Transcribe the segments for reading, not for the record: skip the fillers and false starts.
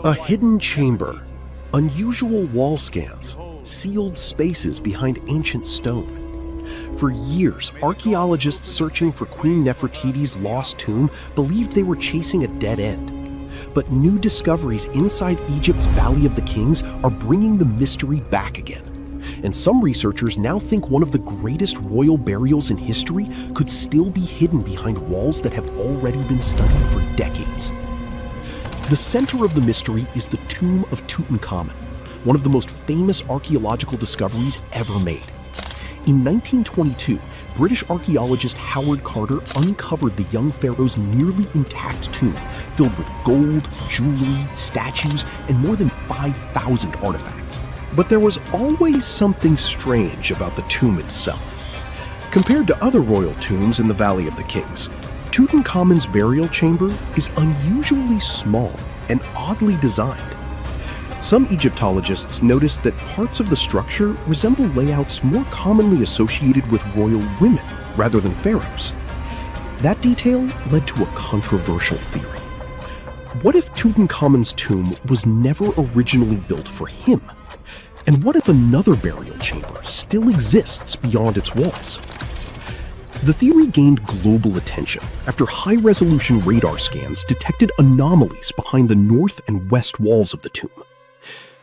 A hidden chamber, unusual wall scans, sealed spaces behind ancient stone. For years, archaeologists searching for Queen Nefertiti's lost tomb believed they were chasing a dead end. But new discoveries inside Egypt's Valley of the Kings are bringing the mystery back again. And some researchers now think one of the greatest royal burials in history could still be hidden behind walls that have already been studied for decades. The center of the mystery is the tomb of Tutankhamun, one of the most famous archaeological discoveries ever made. In 1922, British archaeologist Howard Carter uncovered the young pharaoh's nearly intact tomb, filled with gold, jewelry, statues, and more than 5,000 artifacts. But there was always something strange about the tomb itself. Compared to other royal tombs in the Valley of the Kings, Tutankhamun's burial chamber is unusually small and oddly designed. Some Egyptologists noticed that parts of the structure resemble layouts more commonly associated with royal women rather than pharaohs. That detail led to a controversial theory. What if Tutankhamun's tomb was never originally built for him? And what if another burial chamber still exists beyond its walls? The theory gained global attention after high-resolution radar scans detected anomalies behind the north and west walls of the tomb.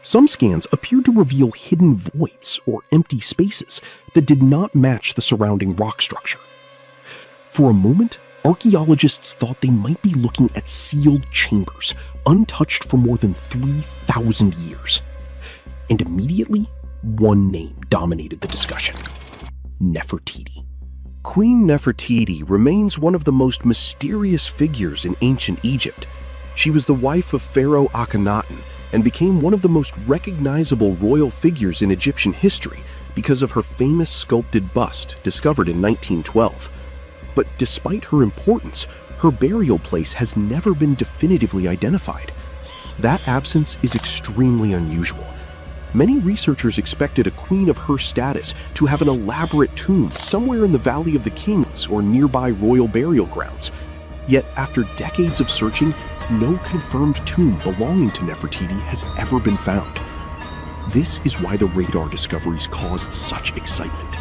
Some scans appeared to reveal hidden voids or empty spaces that did not match the surrounding rock structure. For a moment, archaeologists thought they might be looking at sealed chambers, untouched for more than 3,000 years. And immediately, one name dominated the discussion: Nefertiti. Queen Nefertiti remains one of the most mysterious figures in ancient Egypt. She was the wife of Pharaoh Akhenaten and became one of the most recognizable royal figures in Egyptian history because of her famous sculpted bust discovered in 1912. But despite her importance, her burial place has never been definitively identified. That absence is extremely unusual. Many researchers expected a queen of her status to have an elaborate tomb somewhere in the Valley of the Kings or nearby royal burial grounds. Yet after decades of searching, no confirmed tomb belonging to Nefertiti has ever been found. This is why the radar discoveries caused such excitement.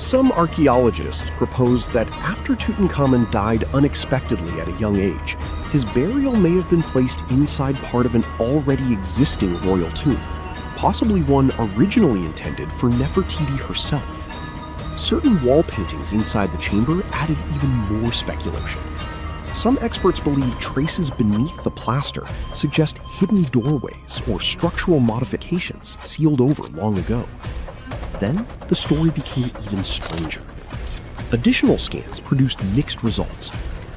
Some archaeologists propose that after Tutankhamun died unexpectedly at a young age, his burial may have been placed inside part of an already existing royal tomb, possibly one originally intended for Nefertiti herself. Certain wall paintings inside the chamber added even more speculation. Some experts believe traces beneath the plaster suggest hidden doorways or structural modifications sealed over long ago. Then, the story became even stranger. Additional scans produced mixed results.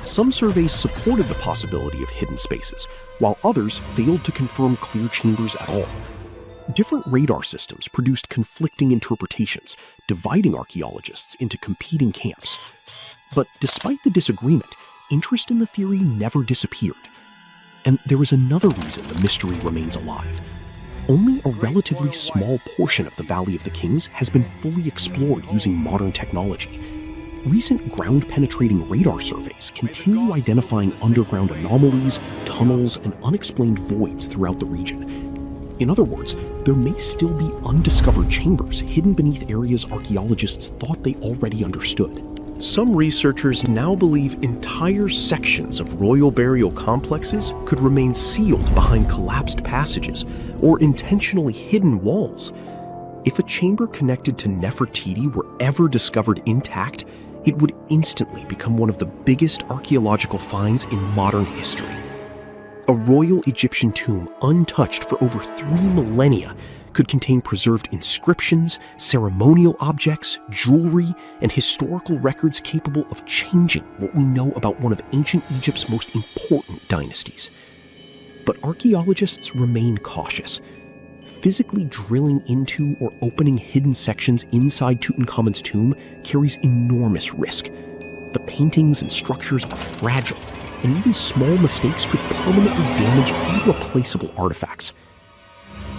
Some surveys supported the possibility of hidden spaces, while others failed to confirm clear chambers at all. Different radar systems produced conflicting interpretations, dividing archaeologists into competing camps. But despite the disagreement, interest in the theory never disappeared. And there is another reason the mystery remains alive. Only a relatively small portion of the Valley of the Kings has been fully explored using modern technology. Recent ground-penetrating radar surveys continue identifying underground anomalies, tunnels, and unexplained voids throughout the region. In other words, there may still be undiscovered chambers hidden beneath areas archaeologists thought they already understood. Some researchers now believe entire sections of royal burial complexes could remain sealed behind collapsed passages or intentionally hidden walls. If a chamber connected to Nefertiti were ever discovered intact, it would instantly become one of the biggest archaeological finds in modern history. A royal Egyptian tomb untouched for over 3 millennia could contain preserved inscriptions, ceremonial objects, jewelry, and historical records capable of changing what we know about one of ancient Egypt's most important dynasties. But archaeologists remain cautious. Physically drilling into or opening hidden sections inside Tutankhamun's tomb carries enormous risk. The paintings and structures are fragile, and even small mistakes could permanently damage irreplaceable artifacts.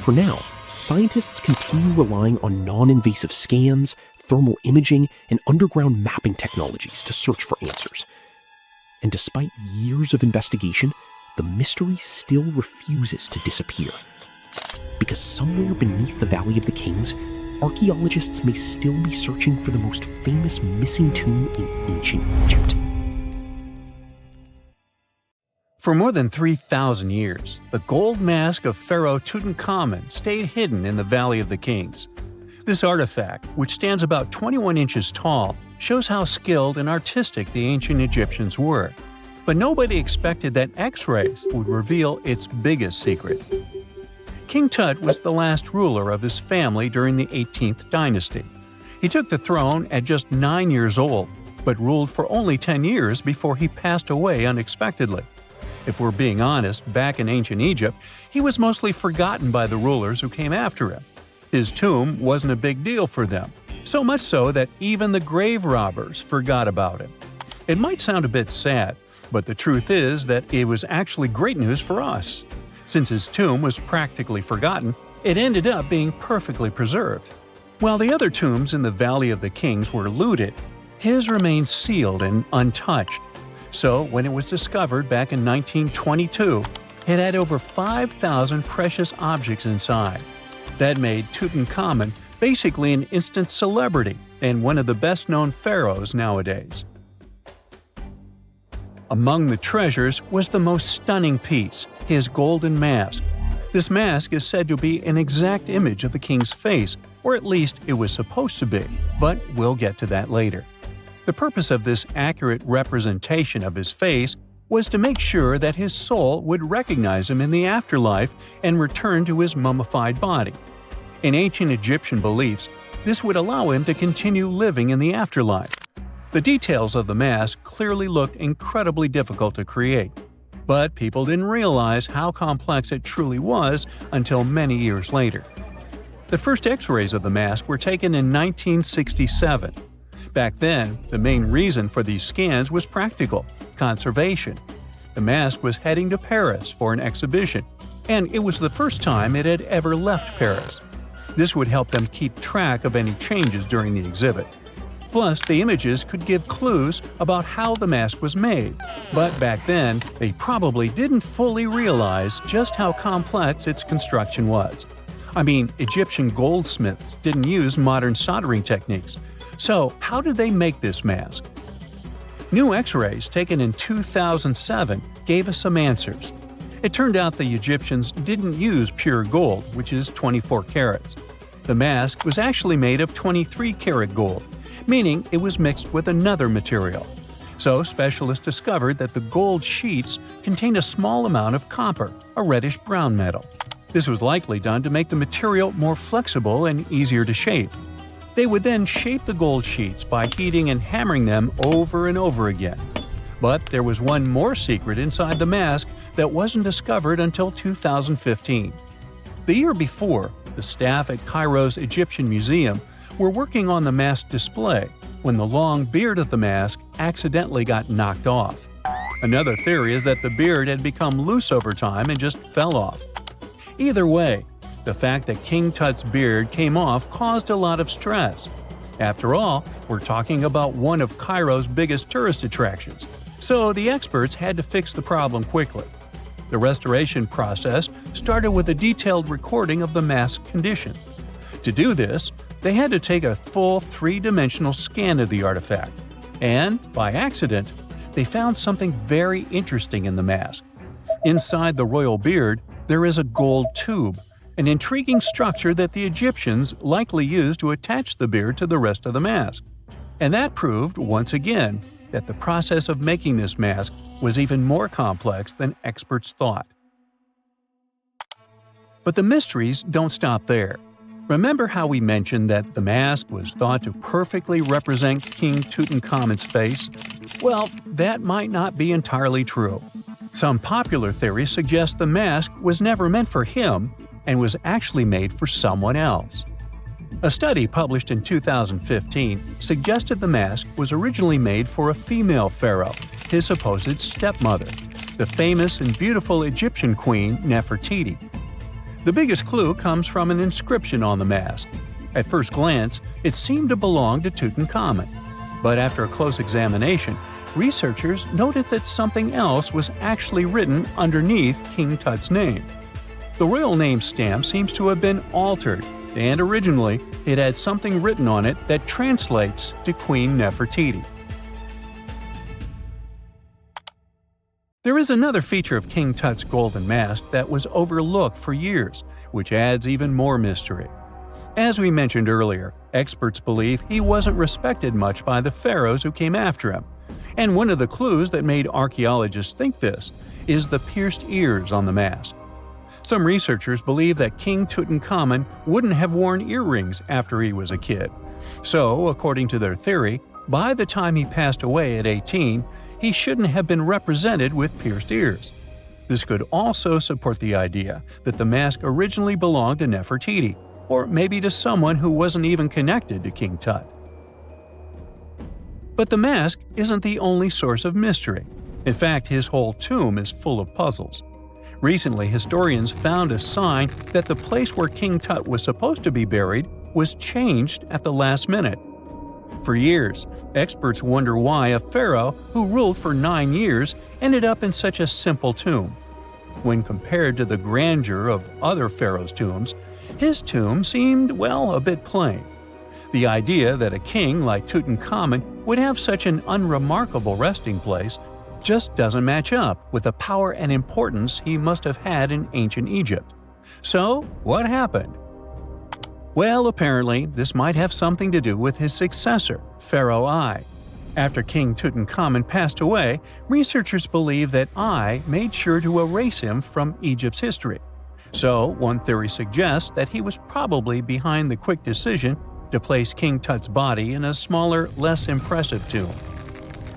For now, scientists continue relying on non-invasive scans, thermal imaging, and underground mapping technologies to search for answers. And despite years of investigation, the mystery still refuses to disappear. Because somewhere beneath the Valley of the Kings, archaeologists may still be searching for the most famous missing tomb in ancient Egypt. For more than 3,000 years, the gold mask of Pharaoh Tutankhamun stayed hidden in the Valley of the Kings. This artifact, which stands about 21 inches tall, shows how skilled and artistic the ancient Egyptians were. But nobody expected that X-rays would reveal its biggest secret. King Tut was the last ruler of his family during the 18th dynasty. He took the throne at just 9 years old, but ruled for only 10 years before he passed away unexpectedly. If we're being honest, back in ancient Egypt, he was mostly forgotten by the rulers who came after him. His tomb wasn't a big deal for them, so much so that even the grave robbers forgot about him. It might sound a bit sad, but the truth is that it was actually great news for us. Since his tomb was practically forgotten, it ended up being perfectly preserved. While the other tombs in the Valley of the Kings were looted, his remained sealed and untouched. So, when it was discovered back in 1922, it had over 5,000 precious objects inside. That made Tutankhamun basically an instant celebrity and one of the best-known pharaohs nowadays. Among the treasures was the most stunning piece, his golden mask. This mask is said to be an exact image of the king's face, or at least it was supposed to be, but we'll get to that later. The purpose of this accurate representation of his face was to make sure that his soul would recognize him in the afterlife and return to his mummified body. In ancient Egyptian beliefs, this would allow him to continue living in the afterlife. The details of the mask clearly looked incredibly difficult to create, but people didn't realize how complex it truly was until many years later. The first X-rays of the mask were taken in 1967. Back then, the main reason for these scans was practical – conservation. The mask was heading to Paris for an exhibition, and it was the first time it had ever left Paris. This would help them keep track of any changes during the exhibit. Plus, the images could give clues about how the mask was made. But back then, they probably didn't fully realize just how complex its construction was. I mean, Egyptian goldsmiths didn't use modern soldering techniques. So, how did they make this mask? New X-rays taken in 2007 gave us some answers. It turned out the Egyptians didn't use pure gold, which is 24 carats. The mask was actually made of 23-karat gold, meaning it was mixed with another material. So specialists discovered that the gold sheets contained a small amount of copper, a reddish-brown metal. This was likely done to make the material more flexible and easier to shape. They would then shape the gold sheets by heating and hammering them over and over again. But there was one more secret inside the mask that wasn't discovered until 2015. The year before, the staff at Cairo's Egyptian Museum were working on the mask display when the long beard of the mask accidentally got knocked off. Another theory is that the beard had become loose over time and just fell off. Either way, the fact that King Tut's beard came off caused a lot of stress. After all, we're talking about one of Cairo's biggest tourist attractions, so the experts had to fix the problem quickly. The restoration process started with a detailed recording of the mask's condition. To do this, they had to take a full three-dimensional scan of the artifact. And, by accident, they found something very interesting in the mask. Inside the royal beard, there is a gold tube, an intriguing structure that the Egyptians likely used to attach the beard to the rest of the mask. And that proved, once again, that the process of making this mask was even more complex than experts thought. But the mysteries don't stop there. Remember how we mentioned that the mask was thought to perfectly represent King Tutankhamun's face? Well, that might not be entirely true. Some popular theories suggest the mask was never meant for him and was actually made for someone else. A study published in 2015 suggested the mask was originally made for a female pharaoh, his supposed stepmother, the famous and beautiful Egyptian queen Nefertiti. The biggest clue comes from an inscription on the mask. At first glance, it seemed to belong to Tutankhamun. But after a close examination, researchers noted that something else was actually written underneath King Tut's name. The royal name stamp seems to have been altered, and originally it had something written on it that translates to Queen Nefertiti. There is another feature of King Tut's golden mask that was overlooked for years, which adds even more mystery. As we mentioned earlier, experts believe he wasn't respected much by the pharaohs who came after him. And one of the clues that made archaeologists think this is the pierced ears on the mask. Some researchers believe that King Tutankhamun wouldn't have worn earrings after he was a kid. So, according to their theory, by the time he passed away at 18, he shouldn't have been represented with pierced ears. This could also support the idea that the mask originally belonged to Nefertiti, or maybe to someone who wasn't even connected to King Tut. But the mask isn't the only source of mystery. In fact, his whole tomb is full of puzzles. Recently, historians found a sign that the place where King Tut was supposed to be buried was changed at the last minute. For years, experts wonder why a pharaoh who ruled for 9 years ended up in such a simple tomb. When compared to the grandeur of other pharaohs' tombs, his tomb seemed, well, a bit plain. The idea that a king like Tutankhamun would have such an unremarkable resting place just doesn't match up with the power and importance he must have had in ancient Egypt. So, what happened? Well, apparently, this might have something to do with his successor, Pharaoh I. After King Tutankhamun passed away, researchers believe that I made sure to erase him from Egypt's history. So, one theory suggests that he was probably behind the quick decision to place King Tut's body in a smaller, less impressive tomb.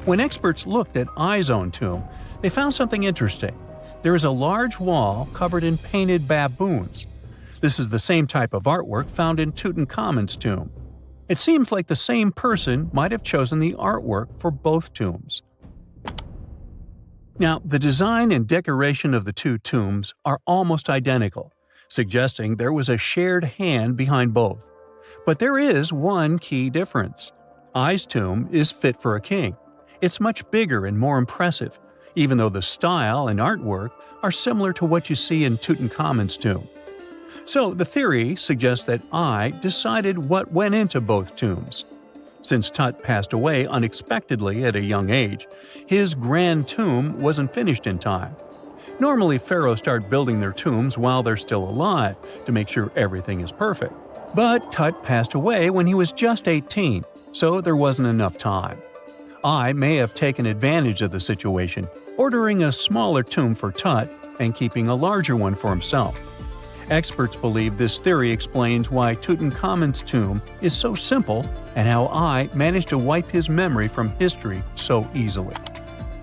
When experts looked at I's own tomb, they found something interesting. There is a large wall covered in painted baboons. This is the same type of artwork found in Tutankhamun's tomb. It seems like the same person might have chosen the artwork for both tombs. Now, the design and decoration of the two tombs are almost identical, suggesting there was a shared hand behind both. But there is one key difference. I's tomb is fit for a king. It's much bigger and more impressive, even though the style and artwork are similar to what you see in Tutankhamun's tomb. So the theory suggests that I decided what went into both tombs. Since Tut passed away unexpectedly at a young age, his grand tomb wasn't finished in time. Normally, pharaohs start building their tombs while they're still alive to make sure everything is perfect. But Tut passed away when he was just 18, so there wasn't enough time. I may have taken advantage of the situation, ordering a smaller tomb for Tut and keeping a larger one for himself. Experts believe this theory explains why Tutankhamun's tomb is so simple and how I managed to wipe his memory from history so easily.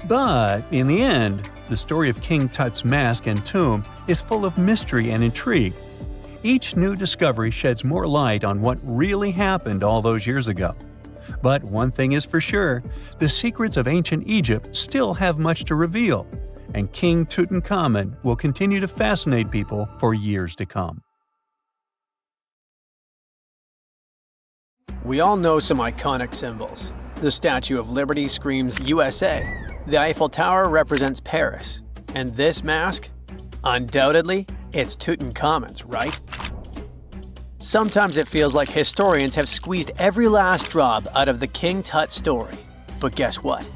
But in the end, the story of King Tut's mask and tomb is full of mystery and intrigue. Each new discovery sheds more light on what really happened all those years ago. But one thing is for sure, the secrets of ancient Egypt still have much to reveal, and King Tutankhamun will continue to fascinate people for years to come. We all know some iconic symbols. The Statue of Liberty screams USA, the Eiffel Tower represents Paris, and this mask? Undoubtedly, it's Tutankhamun's, right? Sometimes it feels like historians have squeezed every last drop out of the King Tut story. But guess what?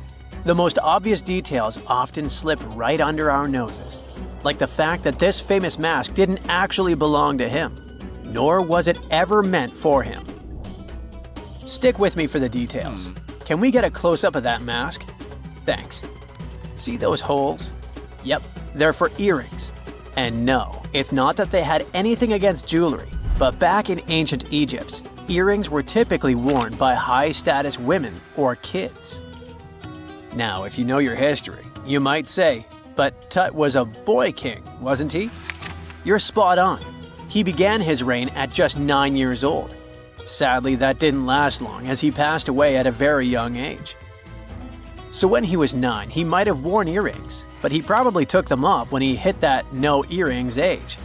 The most obvious details often slip right under our noses. Like the fact that this famous mask didn't actually belong to him, nor was it ever meant for him. Stick with me for the details. Can we get a close-up of that mask? Thanks. See those holes? Yep, they're for earrings. And no, it's not that they had anything against jewelry. But back in ancient Egypt, earrings were typically worn by high-status women or kids. Now, if you know your history, you might say, but Tut was a boy king, wasn't he? You're spot on. He began his reign at just 9 years old. Sadly, that didn't last long as he passed away at a very young age. So when he was 9, he might have worn earrings, but he probably took them off when he hit that no earrings age.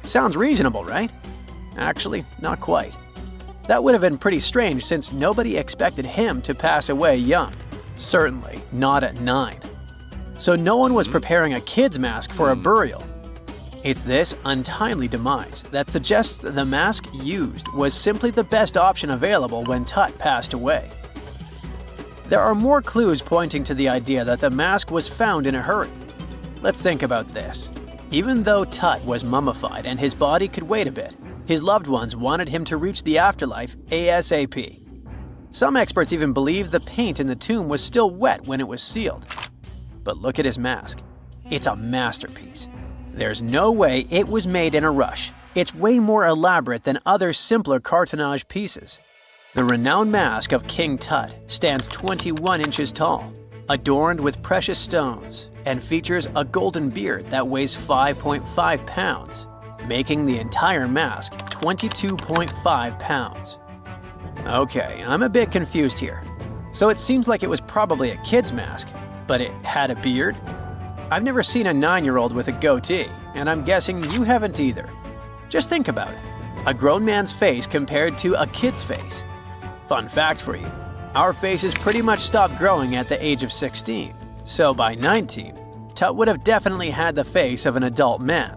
Sounds reasonable, right? Actually, not quite. That would have been pretty strange since nobody expected him to pass away young. Certainly not at 9. So no one was preparing a kid's mask for a burial. It's this untimely demise that suggests the mask used was simply the best option available when Tut passed away. There are more clues pointing to the idea that the mask was found in a hurry. Let's think about this. Even though Tut was mummified and his body could wait a bit, his loved ones wanted him to reach the afterlife ASAP. Some experts even believe the paint in the tomb was still wet when it was sealed. But look at his mask. It's a masterpiece. There's no way it was made in a rush. It's way more elaborate than other simpler cartonnage pieces. The renowned mask of King Tut stands 21 inches tall, adorned with precious stones, and features a golden beard that weighs 5.5 pounds, making the entire mask 22.5 pounds. Okay, I'm a bit confused here. So it seems like it was probably a kid's mask, but it had a beard? I've never seen a 9-year-old with a goatee, and I'm guessing you haven't either. Just think about it. A grown man's face compared to a kid's face. Fun fact for you, our faces pretty much stopped growing at the age of 16, so by 19, Tut would have definitely had the face of an adult man.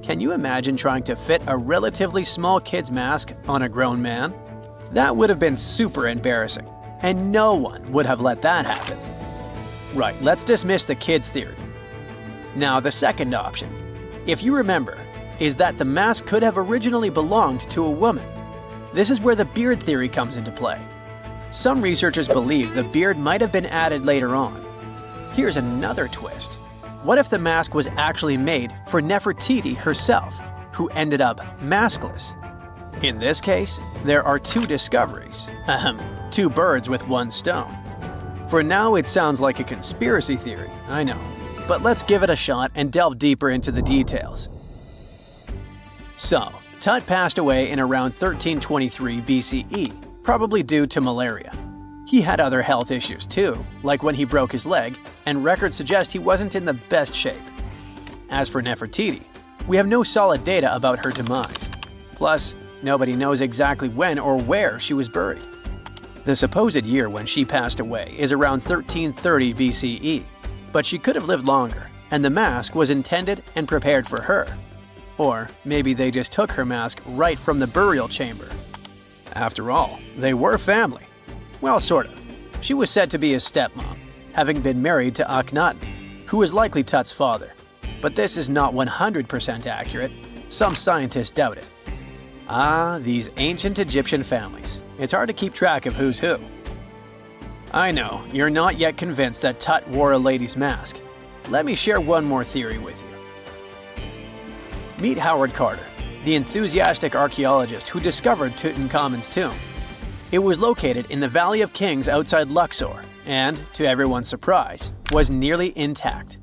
Can you imagine trying to fit a relatively small kid's mask on a grown man? That would have been super embarrassing, and no one would have let that happen. Right, let's dismiss the kid's theory. Now, the second option, if you remember, is that the mask could have originally belonged to a woman. This is where the beard theory comes into play. Some researchers believe the beard might have been added later on. Here's another twist. What if the mask was actually made for Nefertiti herself, who ended up maskless? In this case, there are two discoveries. Two birds with one stone. For now, it sounds like a conspiracy theory, I know. But let's give it a shot and delve deeper into the details. So, Tut passed away in around 1323 BCE, probably due to malaria. He had other health issues too, like when he broke his leg, and records suggest he wasn't in the best shape. As for Nefertiti, we have no solid data about her demise. Plus, nobody knows exactly when or where she was buried. The supposed year when she passed away is around 1330 BCE, but she could have lived longer, and the mask was intended and prepared for her. Or maybe they just took her mask right from the burial chamber. After all, they were family. Well, sort of. She was said to be his stepmom, having been married to Akhenaten, who was likely Tut's father. But this is not 100% accurate. Some scientists doubt it. Ah, these ancient Egyptian families. It's hard to keep track of who's who. I know, you're not yet convinced that Tut wore a lady's mask. Let me share one more theory with you. Meet Howard Carter, the enthusiastic archaeologist who discovered Tutankhamun's tomb. It was located in the Valley of Kings outside Luxor and, to everyone's surprise, was nearly intact.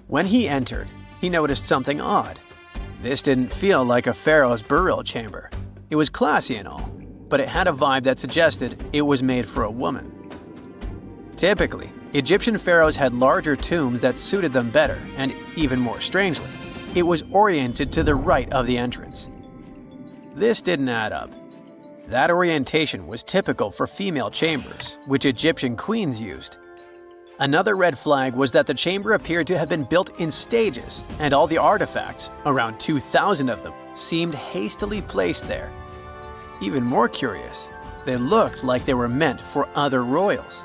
When he entered, he noticed something odd. This didn't feel like a pharaoh's burial chamber. It was classy and all, but it had a vibe that suggested it was made for a woman. Typically, Egyptian pharaohs had larger tombs that suited them better, and even more strangely, it was oriented to the right of the entrance. This didn't add up. That orientation was typical for female chambers, which Egyptian queens used. Another red flag was that the chamber appeared to have been built in stages, and all the artifacts, around 2,000 of them, seemed hastily placed there. Even more curious, they looked like they were meant for other royals.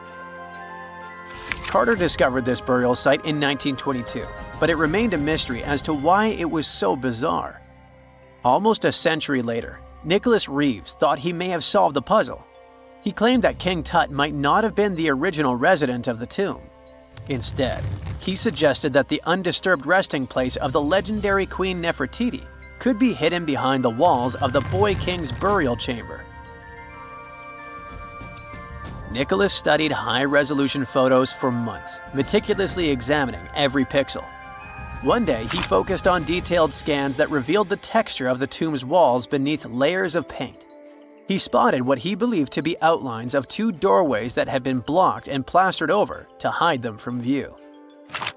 Carter discovered this burial site in 1922, but it remained a mystery as to why it was so bizarre. Almost a century later, Nicholas Reeves thought he may have solved the puzzle. He claimed that King Tut might not have been the original resident of the tomb. Instead, he suggested that the undisturbed resting place of the legendary Queen Nefertiti could be hidden behind the walls of the boy king's burial chamber. Nicholas studied high-resolution photos for months, meticulously examining every pixel. One day, he focused on detailed scans that revealed the texture of the tomb's walls beneath layers of paint. He spotted what he believed to be outlines of two doorways that had been blocked and plastered over to hide them from view.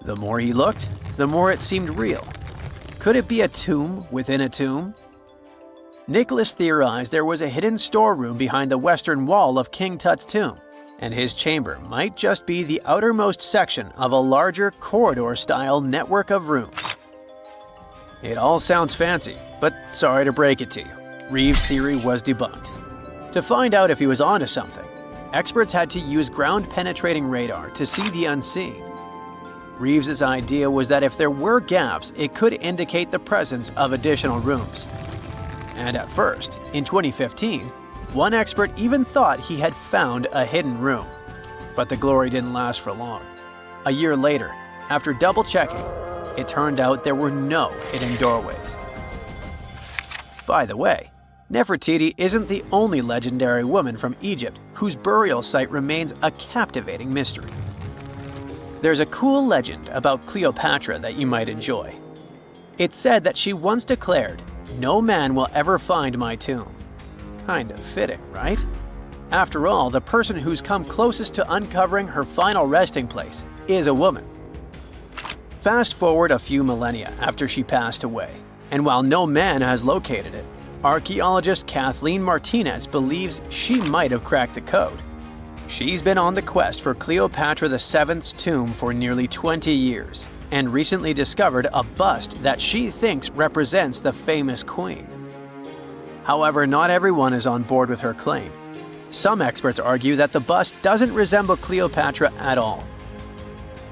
The more he looked, the more it seemed real. Could it be a tomb within a tomb? Nicholas theorized there was a hidden storeroom behind the western wall of King Tut's tomb, and his chamber might just be the outermost section of a larger corridor-style network of rooms. It all sounds fancy, but sorry to break it to you, Reeves' theory was debunked. To find out if he was onto something, experts had to use ground-penetrating radar to see the unseen. Reeves' idea was that if there were gaps, it could indicate the presence of additional rooms. And at first, in 2015, one expert even thought he had found a hidden room. But the glory didn't last for long. A year later, after double-checking, it turned out there were no hidden doorways. By the way, Nefertiti isn't the only legendary woman from Egypt whose burial site remains a captivating mystery. There's a cool legend about Cleopatra that you might enjoy. It's said that she once declared, "No man will ever find my tomb." Kind of fitting, right? After all, the person who's come closest to uncovering her final resting place is a woman. Fast forward a few millennia after she passed away, and while no man has located it, archaeologist Kathleen Martinez believes she might have cracked the code. She's been on the quest for Cleopatra VII's tomb for nearly 20 years, and recently discovered a bust that she thinks represents the famous queen. However, not everyone is on board with her claim. Some experts argue that the bust doesn't resemble Cleopatra at all.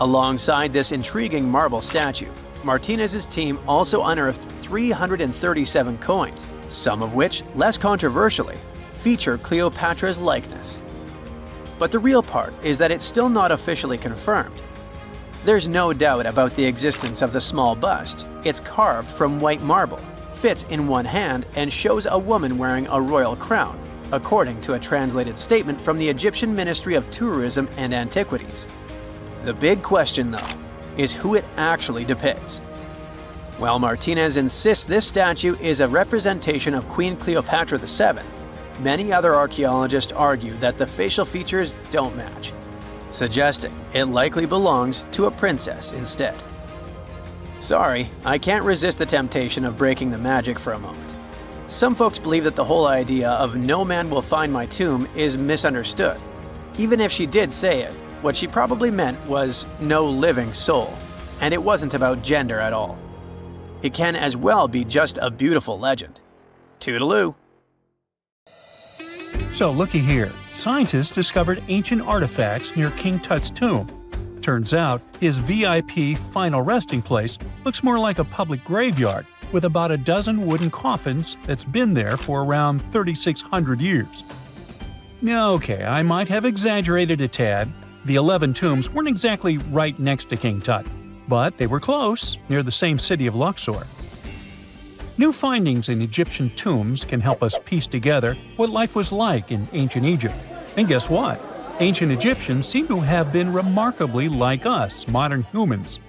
Alongside this intriguing marble statue, Martinez's team also unearthed 337 coins, some of which, less controversially, feature Cleopatra's likeness. But the real part is that it's still not officially confirmed. There's no doubt about the existence of the small bust. It's carved from white marble, fits in one hand, and shows a woman wearing a royal crown, according to a translated statement from the Egyptian Ministry of Tourism and Antiquities. The big question, though, is who it actually depicts. While Martinez insists this statue is a representation of Queen Cleopatra VII, many other archaeologists argue that the facial features don't match, suggesting it likely belongs to a princess instead. Sorry, I can't resist the temptation of breaking the magic for a moment. Some folks believe that the whole idea of "no man will find my tomb" is misunderstood. Even if she did say it, what she probably meant was "no living soul," and it wasn't about gender at all. It can as well be just a beautiful legend. Toodaloo! So looky here, scientists discovered ancient artifacts near King Tut's tomb. Turns out, his VIP final resting place looks more like a public graveyard with about a dozen wooden coffins that's been there for around 3,600 years. Now, okay, I might have exaggerated a tad. The 11 tombs weren't exactly right next to King Tut, but they were close, near the same city of Luxor. New findings in Egyptian tombs can help us piece together what life was like in ancient Egypt. And guess what? Ancient Egyptians seem to have been remarkably like us, modern humans.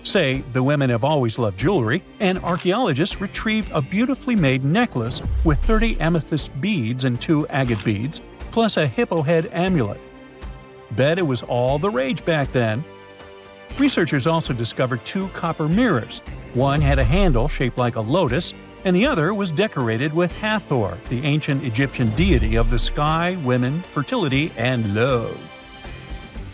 Say, the women have always loved jewelry, and archaeologists retrieved a beautifully made necklace with 30 amethyst beads and 2 agate beads, plus a hippo head amulet. Bet it was all the rage back then. Researchers also discovered 2 copper mirrors. One had a handle shaped like a lotus, and the other was decorated with Hathor, the ancient Egyptian deity of the sky, women, fertility, and love.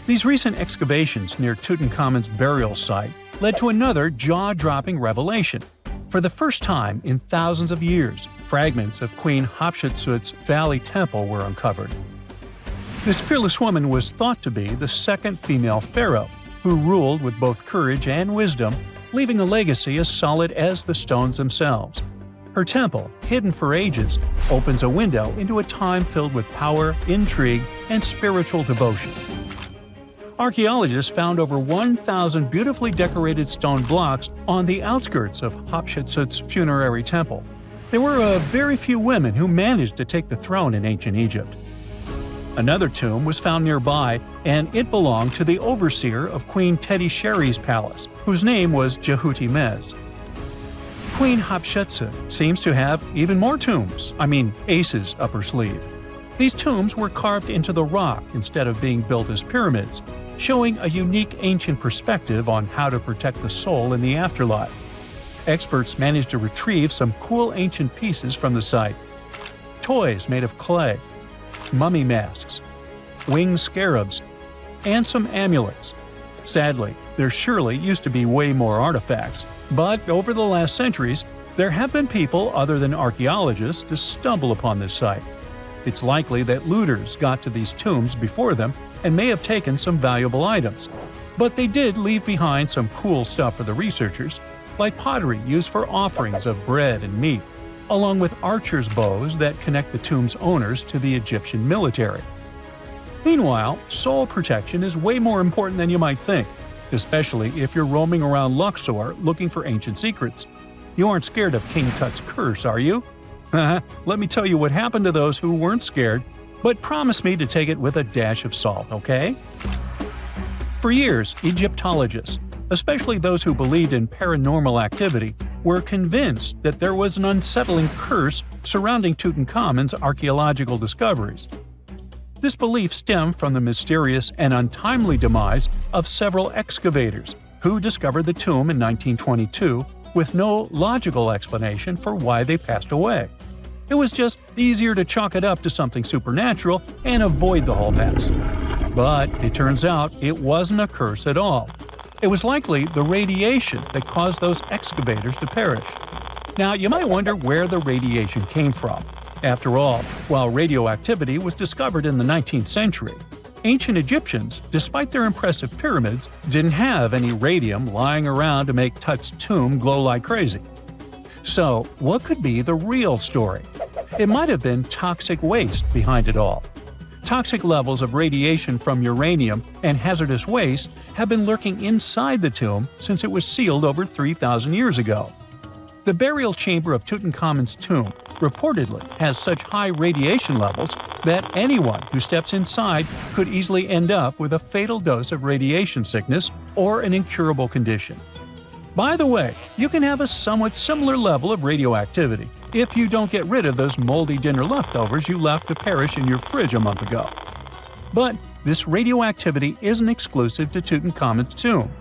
These recent excavations near Tutankhamun's burial site led to another jaw-dropping revelation. For the first time in thousands of years, fragments of Queen Hatshepsut's Valley Temple were uncovered. This fearless woman was thought to be the second female pharaoh, who ruled with both courage and wisdom, leaving a legacy as solid as the stones themselves. Her temple, hidden for ages, opens a window into a time filled with power, intrigue, and spiritual devotion. Archaeologists found over 1,000 beautifully decorated stone blocks on the outskirts of Hatshepsut's funerary temple. There were very few women who managed to take the throne in ancient Egypt. Another tomb was found nearby, and it belonged to the overseer of Queen Teti Sheri's palace, whose name was Jehuti-Mez. Queen Hatshepsut seems to have even more tombs, aces up her sleeve. These tombs were carved into the rock instead of being built as pyramids, showing a unique ancient perspective on how to protect the soul in the afterlife. Experts managed to retrieve some cool ancient pieces from the site. Toys made of clay, mummy masks, winged scarabs, and some amulets. Sadly, there surely used to be way more artifacts, but over the last centuries, there have been people other than archaeologists to stumble upon this site. It's likely that looters got to these tombs before them and may have taken some valuable items. But they did leave behind some cool stuff for the researchers, like pottery used for offerings of bread and meat, along with archers' bows that connect the tomb's owners to the Egyptian military. Meanwhile, soul protection is way more important than you might think, especially if you're roaming around Luxor looking for ancient secrets. You aren't scared of King Tut's curse, are you? Let me tell you what happened to those who weren't scared, but promise me to take it with a dash of salt, okay? For years, Egyptologists, especially those who believed in paranormal activity, were convinced that there was an unsettling curse surrounding Tutankhamun's archaeological discoveries. This belief stemmed from the mysterious and untimely demise of several excavators who discovered the tomb in 1922 with no logical explanation for why they passed away. It was just easier to chalk it up to something supernatural and avoid the whole mess. But it turns out it wasn't a curse at all. It was likely the radiation that caused those excavators to perish. Now, you might wonder where the radiation came from. After all, while radioactivity was discovered in the 19th century, ancient Egyptians, despite their impressive pyramids, didn't have any radium lying around to make Tut's tomb glow like crazy. So, what could be the real story? It might have been toxic waste behind it all. Toxic levels of radiation from uranium and hazardous waste have been lurking inside the tomb since it was sealed over 3,000 years ago. The burial chamber of Tutankhamun's tomb reportedly has such high radiation levels that anyone who steps inside could easily end up with a fatal dose of radiation sickness or an incurable condition. By the way, you can have a somewhat similar level of radioactivity if you don't get rid of those moldy dinner leftovers you left to perish in your fridge a month ago. But this radioactivity isn't exclusive to Tutankhamun's tomb.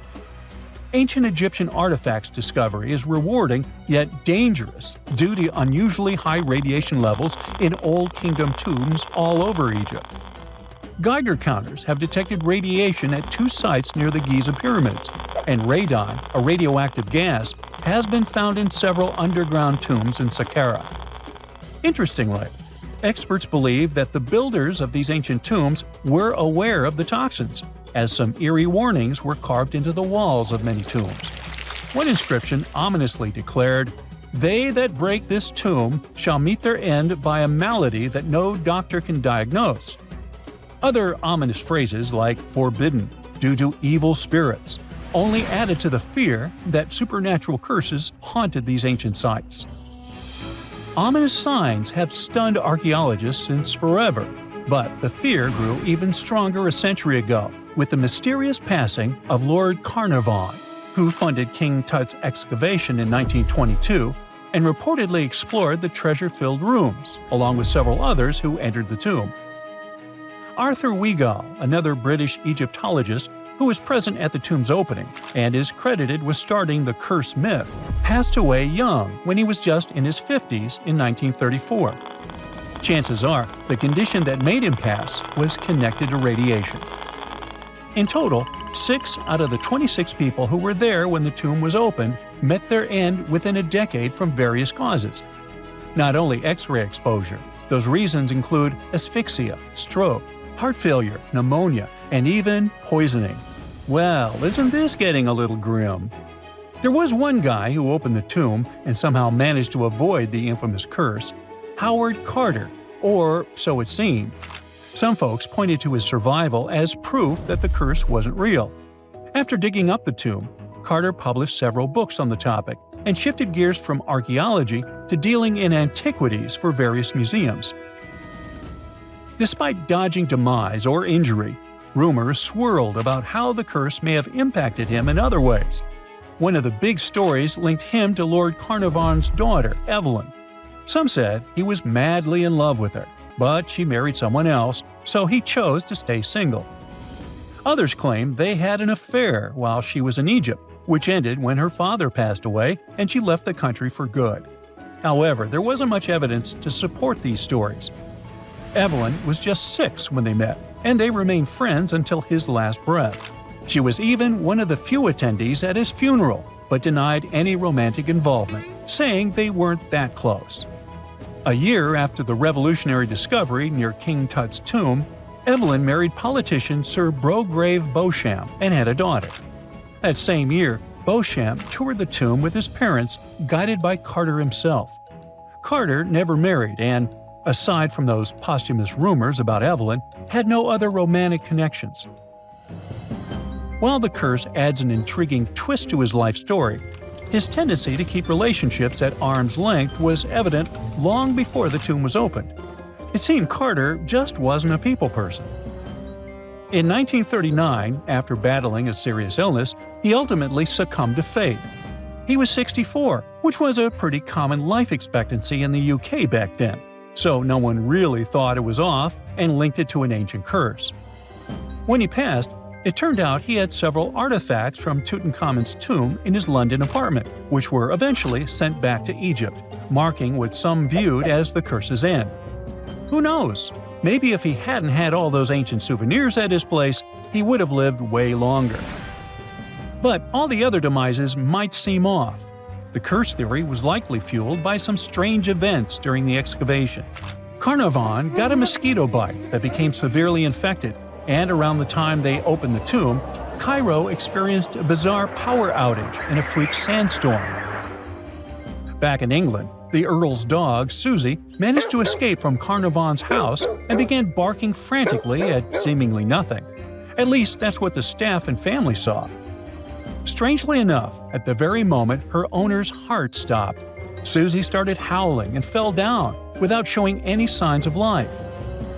Ancient Egyptian artifacts discovery is rewarding yet dangerous due to unusually high radiation levels in Old Kingdom tombs all over Egypt. Geiger counters have detected radiation at 2 sites near the Giza pyramids, and radon, a radioactive gas, has been found in several underground tombs in Saqqara. Interestingly, experts believe that the builders of these ancient tombs were aware of the toxins, as some eerie warnings were carved into the walls of many tombs. One inscription ominously declared, "They that break this tomb shall meet their end by a malady that no doctor can diagnose." Other ominous phrases like "forbidden," "due to evil spirits," only added to the fear that supernatural curses haunted these ancient sites. Ominous signs have stunned archaeologists since forever, but the fear grew even stronger a century ago with the mysterious passing of Lord Carnarvon, who funded King Tut's excavation in 1922 and reportedly explored the treasure-filled rooms, along with several others who entered the tomb. Arthur Weigall, another British Egyptologist who was present at the tomb's opening and is credited with starting the curse myth, passed away young when he was just in his 50s in 1934. Chances are the condition that made him pass was connected to radiation. In total, 6 out of the 26 people who were there when the tomb was opened met their end within a decade from various causes. Not only X-ray exposure, those reasons include asphyxia, stroke, heart failure, pneumonia, and even poisoning. Well, isn't this getting a little grim? There was one guy who opened the tomb and somehow managed to avoid the infamous curse, Howard Carter, or so it seemed. Some folks pointed to his survival as proof that the curse wasn't real. After digging up the tomb, Carter published several books on the topic and shifted gears from archaeology to dealing in antiquities for various museums. Despite dodging demise or injury, rumors swirled about how the curse may have impacted him in other ways. One of the big stories linked him to Lord Carnarvon's daughter, Evelyn. Some said he was madly in love with her, but she married someone else, so he chose to stay single. Others claimed they had an affair while she was in Egypt, which ended when her father passed away and she left the country for good. However, there wasn't much evidence to support these stories. Evelyn was just 6 when they met, and they remained friends until his last breath. She was even one of the few attendees at his funeral, but denied any romantic involvement, saying they weren't that close. A year after the revolutionary discovery near King Tut's tomb, Evelyn married politician Sir Brograve Beauchamp and had a daughter. That same year, Beauchamp toured the tomb with his parents, guided by Carter himself. Carter never married and, aside from those posthumous rumors about Evelyn, had no other romantic connections. While the curse adds an intriguing twist to his life story, his tendency to keep relationships at arm's length was evident long before the tomb was opened. It seemed Carter just wasn't a people person. In 1939, after battling a serious illness, he ultimately succumbed to fate. He was 64, which was a pretty common life expectancy in the UK back then, so no one really thought it was off and linked it to an ancient curse. When he passed, it turned out he had several artifacts from Tutankhamun's tomb in his London apartment, which were eventually sent back to Egypt, marking what some viewed as the curse's end. Who knows? Maybe if he hadn't had all those ancient souvenirs at his place, he would have lived way longer. But all the other demises might seem off. The curse theory was likely fueled by some strange events during the excavation. Carnarvon got a mosquito bite that became severely infected, and around the time they opened the tomb, Cairo experienced a bizarre power outage in a freak sandstorm. Back in England, the Earl's dog, Susie, managed to escape from Carnarvon's house and began barking frantically at seemingly nothing. At least that's what the staff and family saw. Strangely enough, at the very moment her owner's heart stopped, Susie started howling and fell down without showing any signs of life.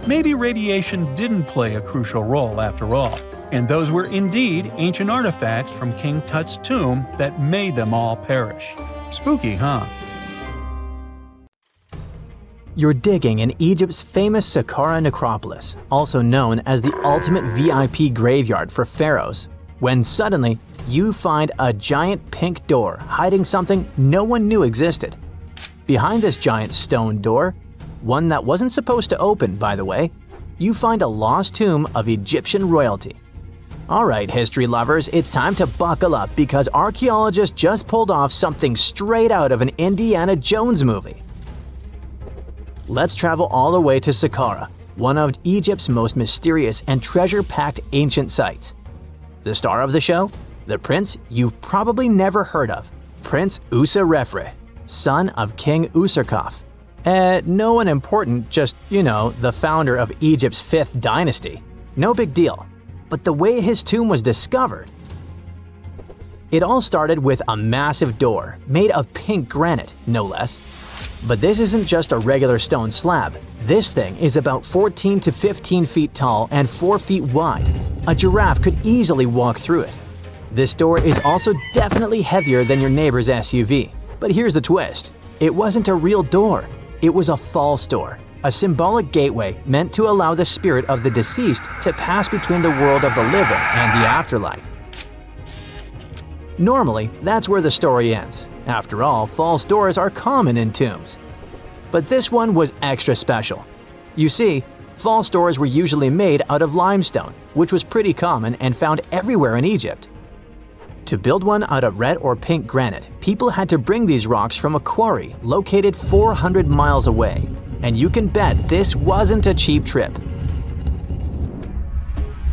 Maybe radiation didn't play a crucial role after all, and those were indeed ancient artifacts from King Tut's tomb that made them all perish. Spooky, huh? You're digging in Egypt's famous Saqqara necropolis, also known as the ultimate VIP graveyard for pharaohs, when suddenly you find a giant pink door hiding something no one knew existed. Behind this giant stone door, one that wasn't supposed to open, by the way, you find a lost tomb of Egyptian royalty. Alright, history lovers, it's time to buckle up because archaeologists just pulled off something straight out of an Indiana Jones movie. Let's travel all the way to Saqqara, one of Egypt's most mysterious and treasure-packed ancient sites. The star of the show? The prince you've probably never heard of, Prince Userefre, son of King Userkaf. No one important, just, the founder of Egypt's 5th dynasty. No big deal. But the way his tomb was discovered… It all started with a massive door, made of pink granite, no less. But this isn't just a regular stone slab. This thing is about 14 to 15 feet tall and 4 feet wide. A giraffe could easily walk through it. This door is also definitely heavier than your neighbor's SUV. But here's the twist. It wasn't a real door. It was a false door, a symbolic gateway meant to allow the spirit of the deceased to pass between the world of the living and the afterlife. Normally, that's where the story ends. After all, false doors are common in tombs. But this one was extra special. You see, false doors were usually made out of limestone, which was pretty common and found everywhere in Egypt. To build one out of red or pink granite, people had to bring these rocks from a quarry located 400 miles away. And you can bet this wasn't a cheap trip.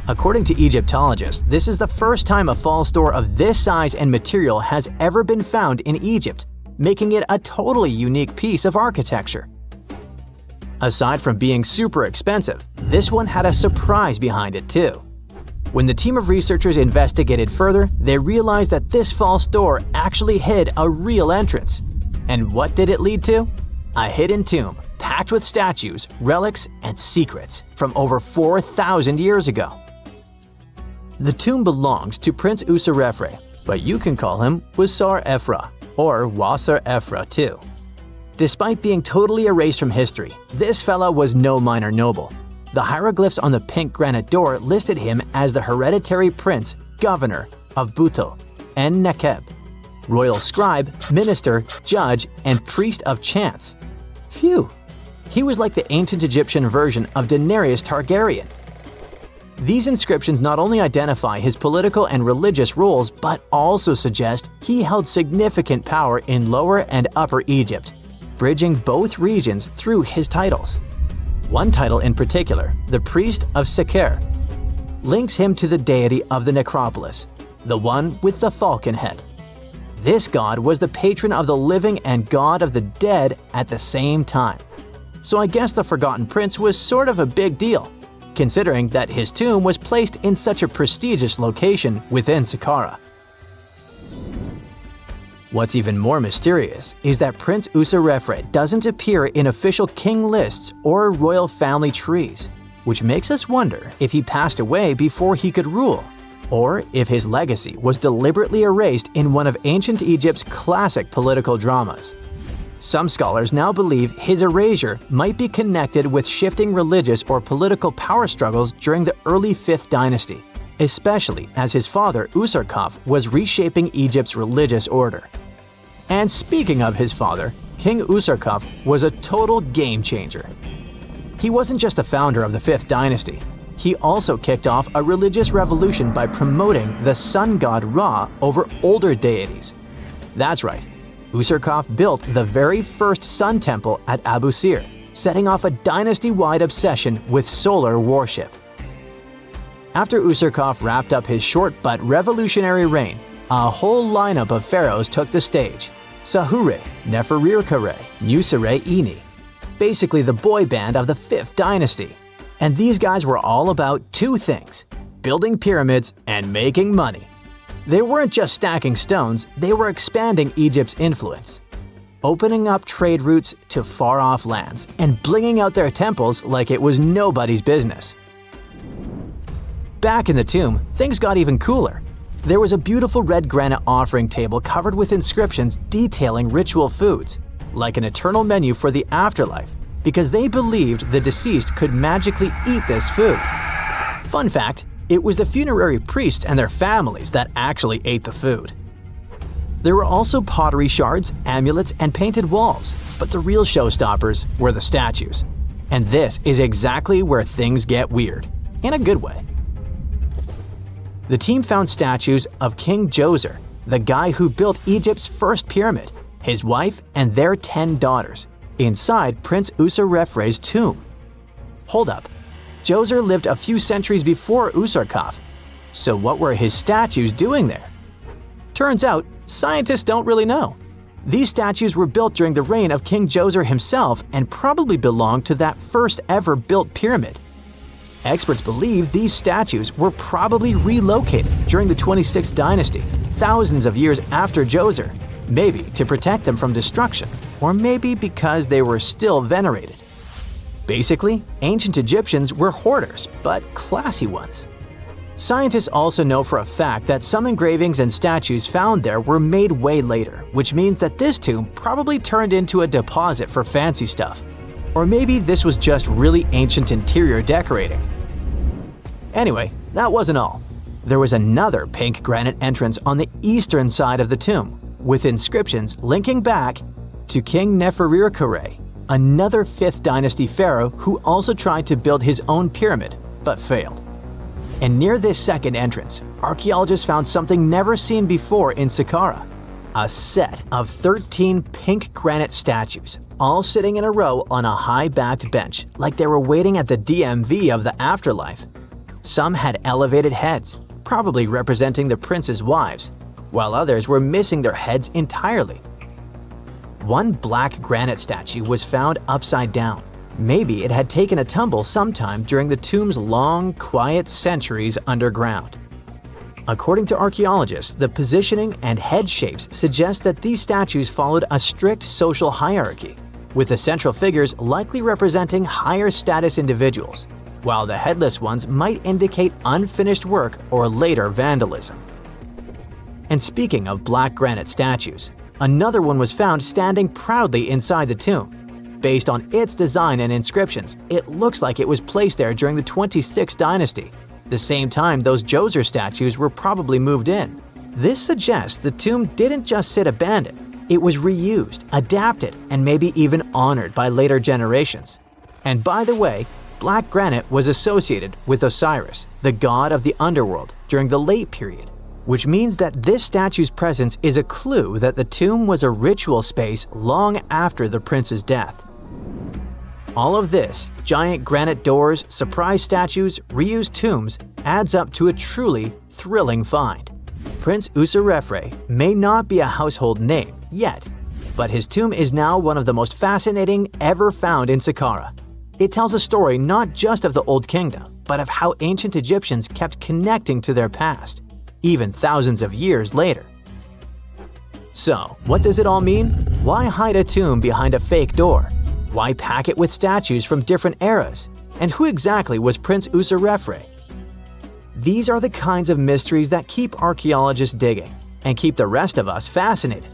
According to Egyptologists, this is the first time a false door of this size and material has ever been found in Egypt, making it a totally unique piece of architecture. Aside from being super expensive, this one had a surprise behind it too. When the team of researchers investigated further, they realized that this false door actually hid a real entrance. And what did it lead to? A hidden tomb, packed with statues, relics, and secrets from over 4,000 years ago. The tomb belonged to Prince Userefre, but you can call him Wasar-Efra, or Wasar-Efra too. Despite being totally erased from history, this fella was no minor noble. The hieroglyphs on the pink granite door listed him as the hereditary prince, governor of Buto, En-Nekeb, royal scribe, minister, judge, and priest of chance. Phew! He was like the ancient Egyptian version of Daenerys Targaryen. These inscriptions not only identify his political and religious roles, but also suggest he held significant power in Lower and Upper Egypt, bridging both regions through his titles. One title in particular, the Priest of Sekher, links him to the deity of the necropolis, the one with the falcon head. This god was the patron of the living and god of the dead at the same time. So I guess the Forgotten Prince was sort of a big deal, considering that his tomb was placed in such a prestigious location within Saqqara. What's even more mysterious is that Prince Userefre doesn't appear in official king lists or royal family trees, which makes us wonder if he passed away before he could rule, or if his legacy was deliberately erased in one of ancient Egypt's classic political dramas. Some scholars now believe his erasure might be connected with shifting religious or political power struggles during the early 5th dynasty, especially as his father Usarkaf was reshaping Egypt's religious order. And speaking of his father, King Usarkaf was a total game changer. He wasn't just the founder of the 5th dynasty, he also kicked off a religious revolution by promoting the sun god Ra over older deities. That's right, Usarkaf built the very first sun temple at Abu Sir, setting off a dynasty-wide obsession with solar worship. After Usarkaf wrapped up his short but revolutionary reign, a whole lineup of pharaohs took the stage: Sahure, Nefertiti, Nusret-Ini, basically the boy band of the 5th dynasty. And these guys were all about two things: building pyramids and making money. They weren't just stacking stones, they were expanding Egypt's influence, opening up trade routes to far-off lands, and blinging out their temples like it was nobody's business. Back in the tomb, things got even cooler. There was a beautiful red granite offering table covered with inscriptions detailing ritual foods, like an eternal menu for the afterlife, because they believed the deceased could magically eat this food. Fun fact, it was the funerary priests and their families that actually ate the food. There were also pottery shards, amulets, and painted walls, but the real showstoppers were the statues. And this is exactly where things get weird, in a good way. The team found statues of King Djoser, the guy who built Egypt's first pyramid, his wife, and their 10 daughters, inside Prince Userefre's tomb. Hold up. Djoser lived a few centuries before Usarkaf, so what were his statues doing there? Turns out, scientists don't really know. These statues were built during the reign of King Djoser himself and probably belonged to that first ever built pyramid. Experts believe these statues were probably relocated during the 26th dynasty, thousands of years after Djoser, maybe to protect them from destruction, or maybe because they were still venerated. Basically, ancient Egyptians were hoarders, but classy ones. Scientists also know for a fact that some engravings and statues found there were made way later, which means that this tomb probably turned into a deposit for fancy stuff. Or maybe this was just really ancient interior decorating. Anyway, that wasn't all. There was another pink granite entrance on the eastern side of the tomb, with inscriptions linking back to King Nefertiti, another 5th dynasty pharaoh who also tried to build his own pyramid, but failed. And near this second entrance, archaeologists found something never seen before in Saqqara: a set of 13 pink granite statues, all sitting in a row on a high-backed bench, like they were waiting at the DMV of the afterlife. Some had elevated heads, probably representing the prince's wives, while others were missing their heads entirely. One black granite statue was found upside down. Maybe it had taken a tumble sometime during the tomb's long, quiet centuries underground. According to archaeologists, the positioning and head shapes suggest that these statues followed a strict social hierarchy, with the central figures likely representing higher status individuals, while the headless ones might indicate unfinished work or later vandalism. And speaking of black granite statues, another one was found standing proudly inside the tomb. Based on its design and inscriptions, it looks like it was placed there during the 26th dynasty, the same time those Djoser statues were probably moved in. This suggests the tomb didn't just sit abandoned, it was reused, adapted, and maybe even honored by later generations. And by the way, Black granite was associated with Osiris, the god of the underworld, during the late period, which means that this statue's presence is a clue that the tomb was a ritual space long after the prince's death. All of this, giant granite doors, surprise statues, reused tombs, adds up to a truly thrilling find. Prince Userefre may not be a household name yet, but his tomb is now one of the most fascinating ever found in Saqqara. It tells a story not just of the Old Kingdom, but of how ancient Egyptians kept connecting to their past, even thousands of years later. So, what does it all mean? Why hide a tomb behind a fake door? Why pack it with statues from different eras? And who exactly was Prince Userefre? These are the kinds of mysteries that keep archaeologists digging and keep the rest of us fascinated.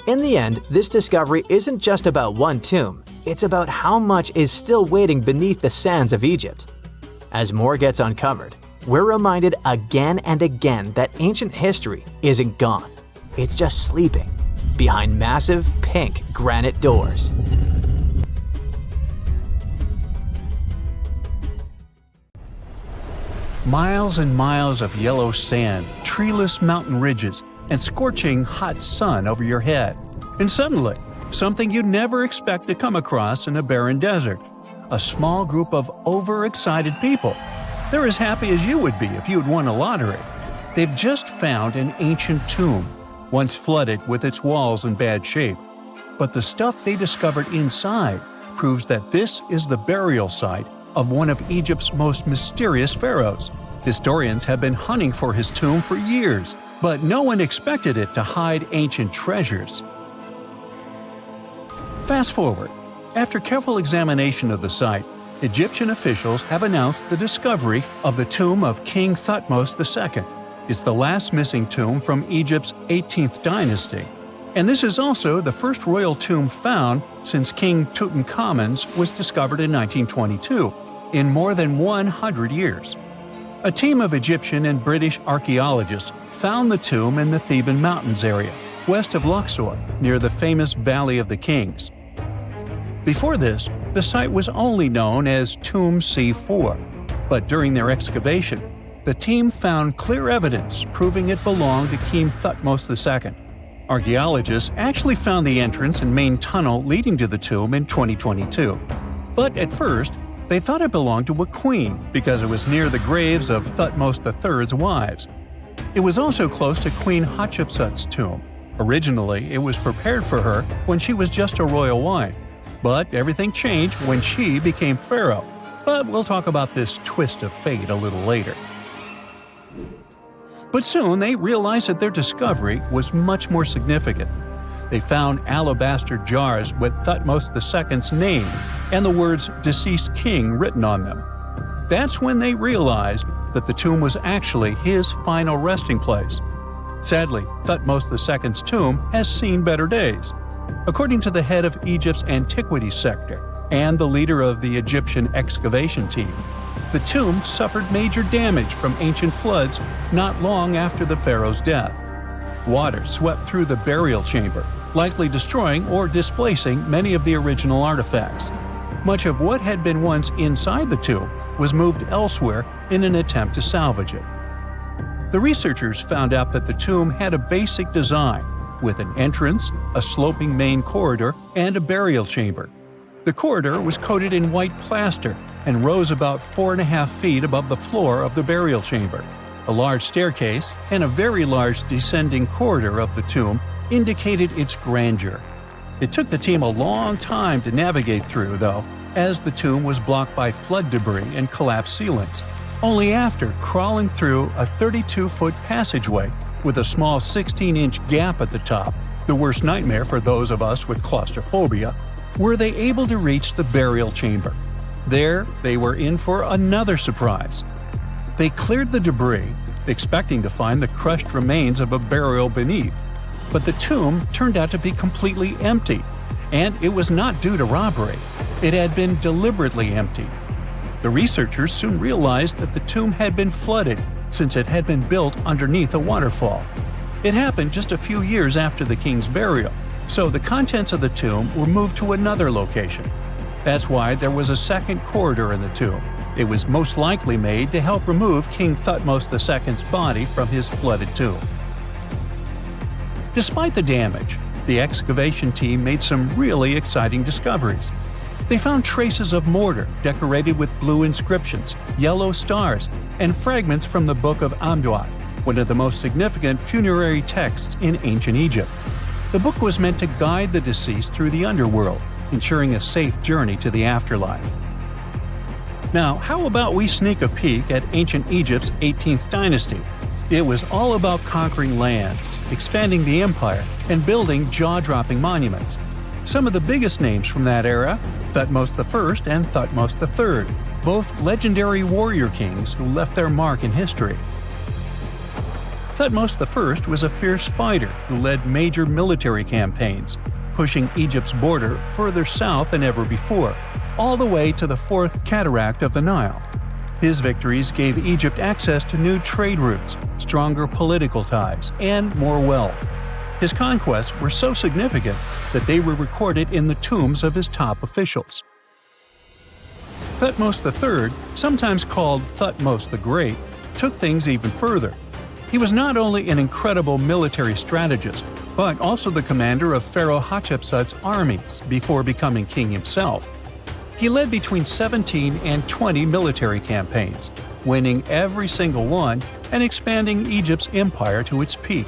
In the end, this discovery isn't just about one tomb, it's about how much is still waiting beneath the sands of Egypt. As more gets uncovered, we're reminded again and again that ancient history isn't gone. It's just sleeping behind massive pink granite doors. Miles and miles of yellow sand, treeless mountain ridges, and scorching hot sun over your head. And suddenly, something you'd never expect to come across in a barren desert. A small group of overexcited people. They're as happy as you would be if you'd won a lottery. They've just found an ancient tomb, once flooded with its walls in bad shape. But the stuff they discovered inside proves that this is the burial site of one of Egypt's most mysterious pharaohs. Historians have been hunting for his tomb for years, but no one expected it to hide ancient treasures. Fast forward. After careful examination of the site, Egyptian officials have announced the discovery of the tomb of King Thutmos II. It's the last missing tomb from Egypt's 18th dynasty. And this is also the first royal tomb found since King Tutankhamun's was discovered in 1922, in more than 100 years. A team of Egyptian and British archaeologists found the tomb in the Theban Mountains area, west of Luxor, near the famous Valley of the Kings. Before this, the site was only known as Tomb C4, but during their excavation, the team found clear evidence proving it belonged to King Thutmos II. Archaeologists actually found the entrance and main tunnel leading to the tomb in 2022. But at first, they thought it belonged to a queen because it was near the graves of Thutmos III's wives. It was also close to Queen Hatshepsut's tomb. Originally, it was prepared for her when she was just a royal wife, but everything changed when she became pharaoh. But we'll talk about this twist of fate a little later. But soon they realized that their discovery was much more significant. They found alabaster jars with Thutmos II's name and the words "deceased king" written on them. That's when they realized that the tomb was actually his final resting place. Sadly, Thutmos II's tomb has seen better days. According to the head of Egypt's antiquities sector and the leader of the Egyptian excavation team, the tomb suffered major damage from ancient floods not long after the pharaoh's death. Water swept through the burial chamber, likely destroying or displacing many of the original artifacts. Much of what had been once inside the tomb was moved elsewhere in an attempt to salvage it. The researchers found out that the tomb had a basic design, with an entrance, a sloping main corridor, and a burial chamber. The corridor was coated in white plaster and rose about 4.5 feet above the floor of the burial chamber. A large staircase and a very large descending corridor of the tomb indicated its grandeur. It took the team a long time to navigate through, though, as the tomb was blocked by flood debris and collapsed ceilings. Only after crawling through a 32-foot passageway with a small 16-inch gap at the top, the worst nightmare for those of us with claustrophobia, were they able to reach the burial chamber. There, they were in for another surprise. They cleared the debris, expecting to find the crushed remains of a burial beneath. But the tomb turned out to be completely empty, and it was not due to robbery. It had been deliberately emptied. The researchers soon realized that the tomb had been flooded since it had been built underneath a waterfall. It happened just a few years after the king's burial, so the contents of the tomb were moved to another location. That's why there was a second corridor in the tomb. It was most likely made to help remove King Thutmos II's body from his flooded tomb. Despite the damage, the excavation team made some really exciting discoveries. They found traces of mortar decorated with blue inscriptions, yellow stars, and fragments from the Book of Amduat, one of the most significant funerary texts in ancient Egypt. The book was meant to guide the deceased through the underworld, ensuring a safe journey to the afterlife. Now, how about we sneak a peek at ancient Egypt's 18th dynasty? It was all about conquering lands, expanding the empire, and building jaw-dropping monuments. Some of the biggest names from that era, Thutmos I and Thutmos III, both legendary warrior kings who left their mark in history. Thutmos I was a fierce fighter who led major military campaigns, pushing Egypt's border further south than ever before, all the way to the fourth cataract of the Nile. His victories gave Egypt access to new trade routes, stronger political ties, and more wealth. His conquests were so significant that they were recorded in the tombs of his top officials. Thutmos III, sometimes called Thutmos the Great, took things even further. He was not only an incredible military strategist, but also the commander of Pharaoh Hatshepsut's armies before becoming king himself. He led between 17 and 20 military campaigns, winning every single one and expanding Egypt's empire to its peak.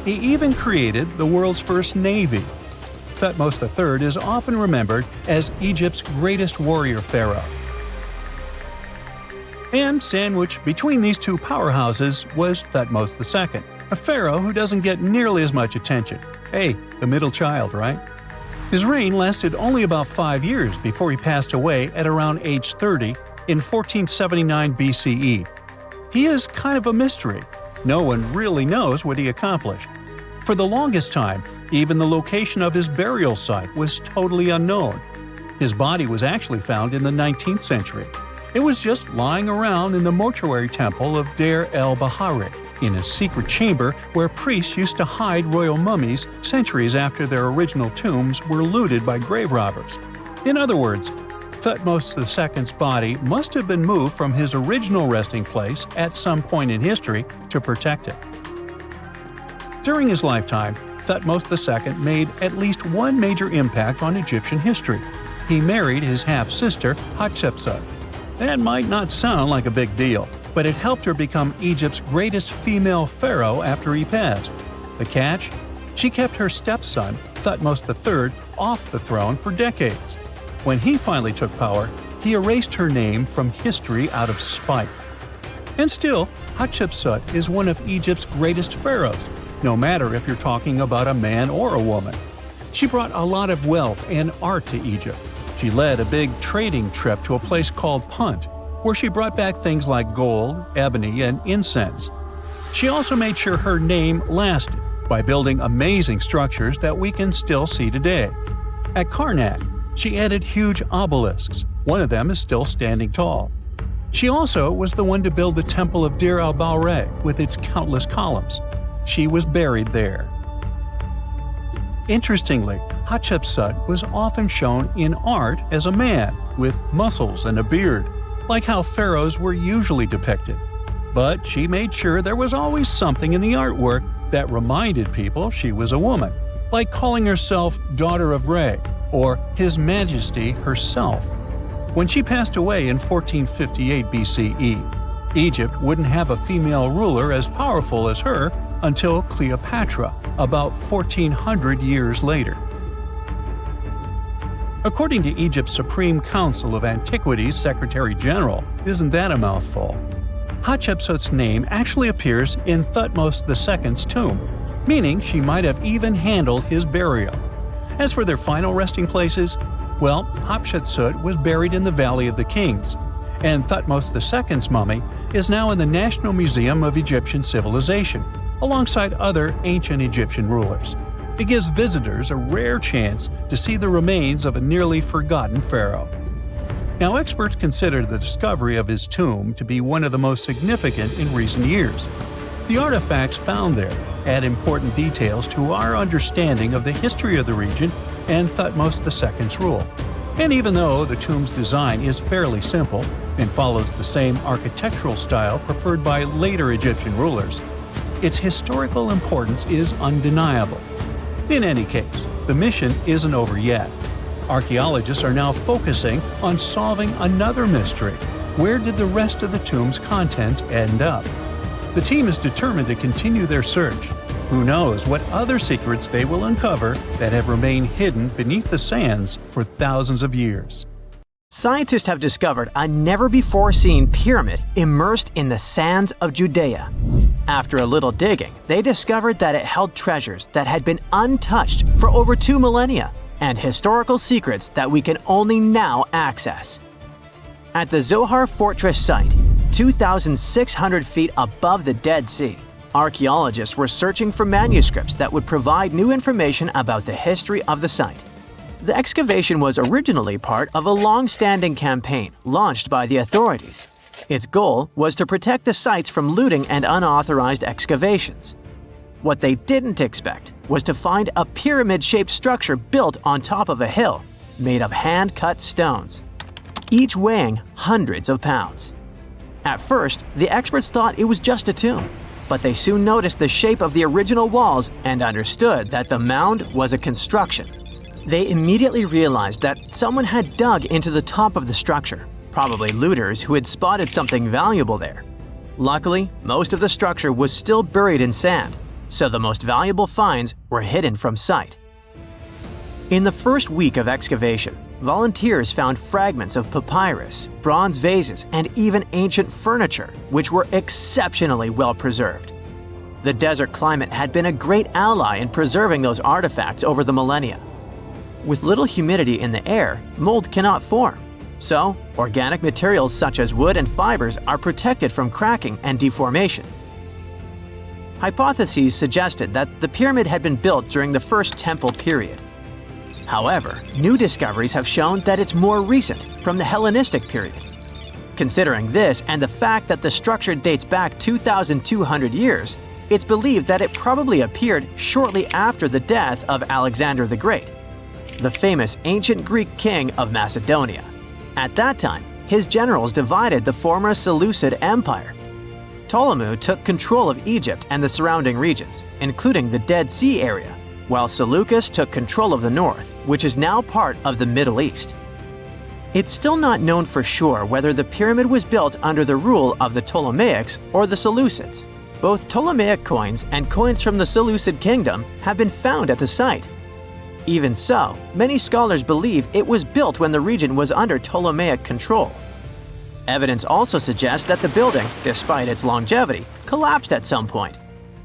He even created the world's first navy. Thutmos III is often remembered as Egypt's greatest warrior pharaoh. And sandwiched between these two powerhouses was Thutmos II, a pharaoh who doesn't get nearly as much attention. Hey, the middle child, right? His reign lasted only about 5 years before he passed away at around age 30 in 1479 BCE. He is kind of a mystery. No one really knows what he accomplished. For the longest time, even the location of his burial site was totally unknown. His body was actually found in the 19th century. It was just lying around in the mortuary temple of Deir el-Bahari, in a secret chamber where priests used to hide royal mummies centuries after their original tombs were looted by grave robbers. In other words, Thutmos II's body must have been moved from his original resting place at some point in history to protect it. During his lifetime, Thutmos II made at least one major impact on Egyptian history. He married his half-sister Hatshepsut. That might not sound like a big deal, but it helped her become Egypt's greatest female pharaoh after he passed. The catch? She kept her stepson, Thutmos III, off the throne for decades. When he finally took power, he erased her name from history out of spite. And still, Hatshepsut is one of Egypt's greatest pharaohs, no matter if you're talking about a man or a woman. She brought a lot of wealth and art to Egypt. She led a big trading trip to a place called Punt, where she brought back things like gold, ebony, and incense. She also made sure her name lasted by building amazing structures that we can still see today. At Karnak, she added huge obelisks. One of them is still standing tall. She also was the one to build the Temple of Deir el-Bahari with its countless columns. She was buried there. Interestingly, Hatshepsut was often shown in art as a man with muscles and a beard, like how pharaohs were usually depicted. But she made sure there was always something in the artwork that reminded people she was a woman, like calling herself Daughter of Re or His Majesty herself. When she passed away in 1458 BCE, Egypt wouldn't have a female ruler as powerful as her until Cleopatra, about 1400 years later. According to Egypt's Supreme Council of Antiquities Secretary General, isn't that a mouthful? Hatshepsut's name actually appears in Thutmos II's tomb, meaning she might have even handled his burial. As for their final resting places, well, Hatshepsut was buried in the Valley of the Kings, and Thutmos II's mummy is now in the National Museum of Egyptian Civilization, alongside other ancient Egyptian rulers. It gives visitors a rare chance to see the remains of a nearly forgotten pharaoh. Now, experts consider the discovery of his tomb to be one of the most significant in recent years. The artifacts found there add important details to our understanding of the history of the region and Thutmos II's rule. And even though the tomb's design is fairly simple and follows the same architectural style preferred by later Egyptian rulers, its historical importance is undeniable. In any case, the mission isn't over yet. Archaeologists are now focusing on solving another mystery. Where did the rest of the tomb's contents end up? The team is determined to continue their search. Who knows what other secrets they will uncover that have remained hidden beneath the sands for thousands of years. Scientists have discovered a never-before-seen pyramid immersed in the sands of Judea. After a little digging, they discovered that it held treasures that had been untouched for over 2 millennia and historical secrets that we can only now access. At the Zohar Fortress site, 2,600 feet above the Dead Sea, archaeologists were searching for manuscripts that would provide new information about the history of the site. The excavation was originally part of a long-standing campaign launched by the authorities. Its goal was to protect the sites from looting and unauthorized excavations. What they didn't expect was to find a pyramid-shaped structure built on top of a hill, made of hand-cut stones, each weighing hundreds of pounds. At first, the experts thought it was just a tomb, but they soon noticed the shape of the original walls and understood that the mound was a construction. They immediately realized that someone had dug into the top of the structure, probably looters who had spotted something valuable there. Luckily, most of the structure was still buried in sand, so the most valuable finds were hidden from sight. In the first week of excavation, volunteers found fragments of papyrus, bronze vases, and even ancient furniture, which were exceptionally well preserved. The desert climate had been a great ally in preserving those artifacts over the millennia. With little humidity in the air, mold cannot form, so organic materials such as wood and fibers are protected from cracking and deformation. Hypotheses suggested that the pyramid had been built during the First Temple period. However, new discoveries have shown that it's more recent, from the Hellenistic period. Considering this and the fact that the structure dates back 2,200 years, it's believed that it probably appeared shortly after the death of Alexander the Great, the famous ancient Greek king of Macedonia. At that time, his generals divided the former Seleucid Empire. Ptolemy took control of Egypt and the surrounding regions, including the Dead Sea area, while Seleucus took control of the north, which is now part of the Middle East. It's still not known for sure whether the pyramid was built under the rule of the Ptolemaics or the Seleucids. Both Ptolemaic coins and coins from the Seleucid kingdom have been found at the site. Even so, many scholars believe it was built when the region was under Ptolemaic control. Evidence also suggests that the building, despite its longevity, collapsed at some point.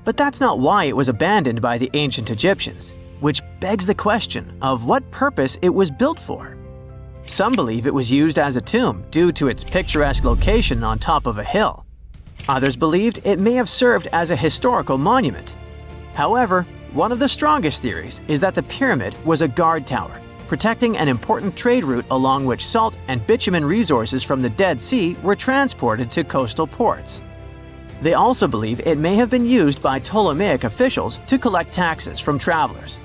But that's not why it was abandoned by the ancient Egyptians, which begs the question of what purpose it was built for. Some believe it was used as a tomb due to its picturesque location on top of a hill. Others believed it may have served as a historical monument. However, one of the strongest theories is that the pyramid was a guard tower, protecting an important trade route along which salt and bitumen resources from the Dead Sea were transported to coastal ports. They also believe it may have been used by Ptolemaic officials to collect taxes from travelers.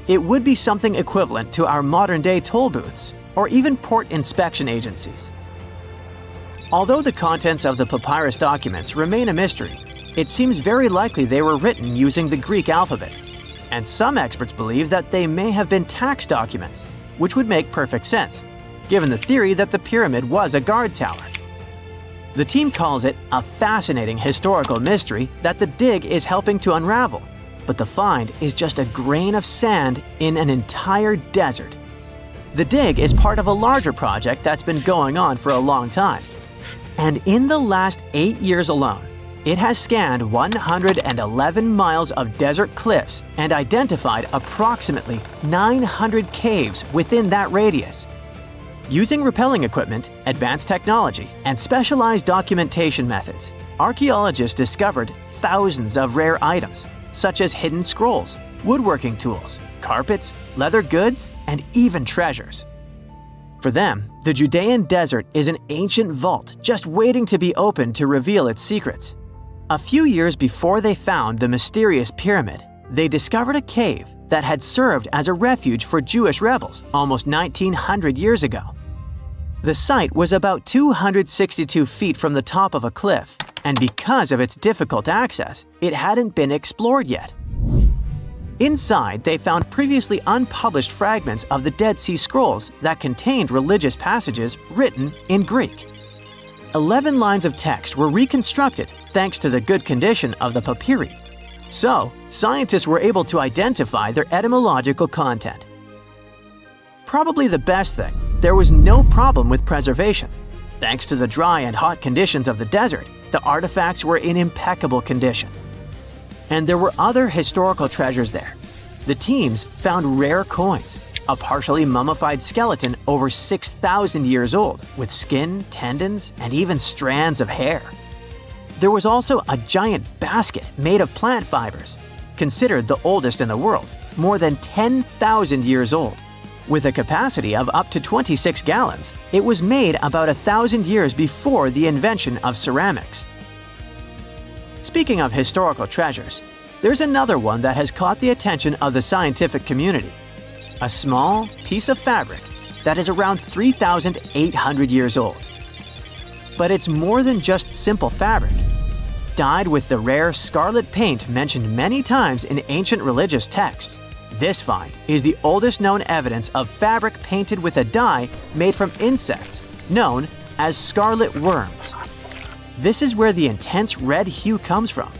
It would be something equivalent to our modern-day toll booths, or even port inspection agencies. Although the contents of the papyrus documents remain a mystery, it seems very likely they were written using the Greek alphabet, and some experts believe that they may have been tax documents, which would make perfect sense, given the theory that the pyramid was a guard tower. The team calls it a fascinating historical mystery that the dig is helping to unravel, but the find is just a grain of sand in an entire desert. The dig is part of a larger project that's been going on for a long time. And in the last 8 years alone, it has scanned 111 miles of desert cliffs and identified approximately 900 caves within that radius. Using rappelling equipment, advanced technology, and specialized documentation methods, archaeologists discovered thousands of rare items, such as hidden scrolls, woodworking tools, carpets, leather goods, and even treasures. For them, the Judean desert is an ancient vault just waiting to be opened to reveal its secrets. A few years before they found the mysterious pyramid, they discovered a cave that had served as a refuge for Jewish rebels almost 1900 years ago. The site was about 262 feet from the top of a cliff, and because of its difficult access, it hadn't been explored yet. Inside, they found previously unpublished fragments of the Dead Sea Scrolls that contained religious passages written in Greek. 11 lines of text were reconstructed thanks to the good condition of the papyri. So, scientists were able to identify their etymological content. Probably the best thing, there was no problem with preservation. Thanks to the dry and hot conditions of the desert, the artifacts were in impeccable condition. And there were other historical treasures there. The teams found rare coins, a partially mummified skeleton over 6,000 years old, with skin, tendons, and even strands of hair. There was also a giant basket made of plant fibers, considered the oldest in the world, more than 10,000 years old. With a capacity of up to 26 gallons, it was made about 1,000 years before the invention of ceramics. Speaking of historical treasures, there's another one that has caught the attention of the scientific community. A small piece of fabric that is around 3,800 years old. But it's more than just simple fabric. Dyed with the rare scarlet paint mentioned many times in ancient religious texts, this find is the oldest known evidence of fabric painted with a dye made from insects known as scarlet worms. This is where the intense red hue comes from.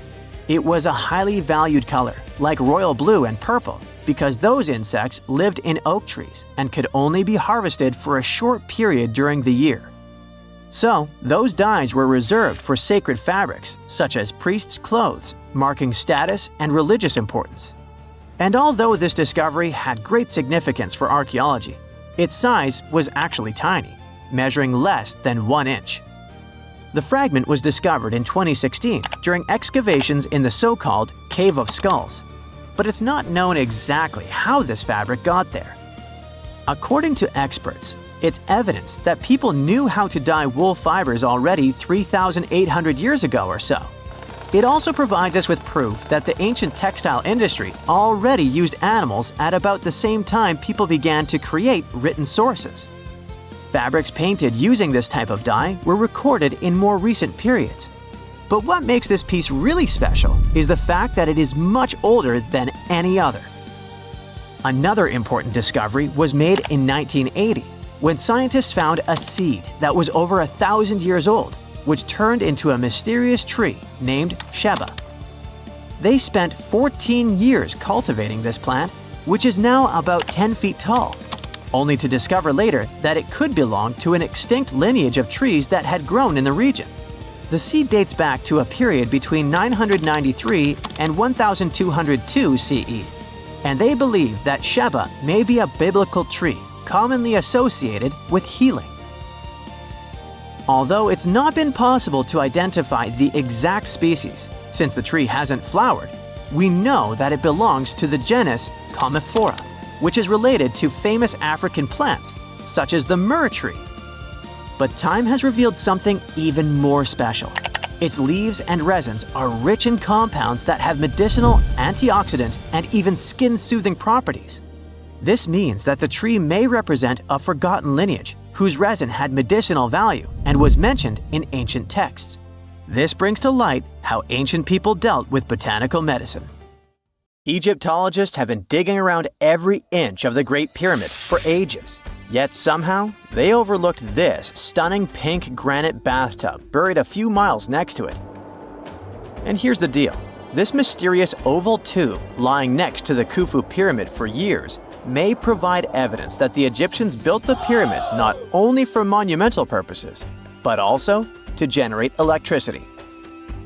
It was a highly valued color, like royal blue and purple, because those insects lived in oak trees and could only be harvested for a short period during the year. So, those dyes were reserved for sacred fabrics, such as priests' clothes, marking status and religious importance. And although this discovery had great significance for archaeology, its size was actually tiny, measuring less than 1 inch. The fragment was discovered in 2016 during excavations in the so-called Cave of Skulls, but it's not known exactly how this fabric got there. According to experts, it's evidence that people knew how to dye wool fibers already 3,800 years ago or so. It also provides us with proof that the ancient textile industry already used animals at about the same time people began to create written sources. Fabrics painted using this type of dye were recorded in more recent periods. But what makes this piece really special is the fact that it is much older than any other. Another important discovery was made in 1980, when scientists found a seed that was over 1,000 years old, which turned into a mysterious tree named Sheba. They spent 14 years cultivating this plant, which is now about 10 feet tall, only to discover later that it could belong to an extinct lineage of trees that had grown in the region. The seed dates back to a period between 993 and 1202 CE, and they believe that Sheba may be a biblical tree commonly associated with healing. Although it's not been possible to identify the exact species, since the tree hasn't flowered, we know that it belongs to the genus Commiphora, which is related to famous African plants, such as the myrrh tree. But time has revealed something even more special. Its leaves and resins are rich in compounds that have medicinal, antioxidant, and even skin-soothing properties. This means that the tree may represent a forgotten lineage whose resin had medicinal value and was mentioned in ancient texts. This brings to light how ancient people dealt with botanical medicine. Egyptologists have been digging around every inch of the Great Pyramid for ages. Yet somehow, they overlooked this stunning pink granite bathtub buried a few miles next to it. And here's the deal. This mysterious oval tube lying next to the Khufu pyramid for years may provide evidence that the Egyptians built the pyramids not only for monumental purposes, but also to generate electricity,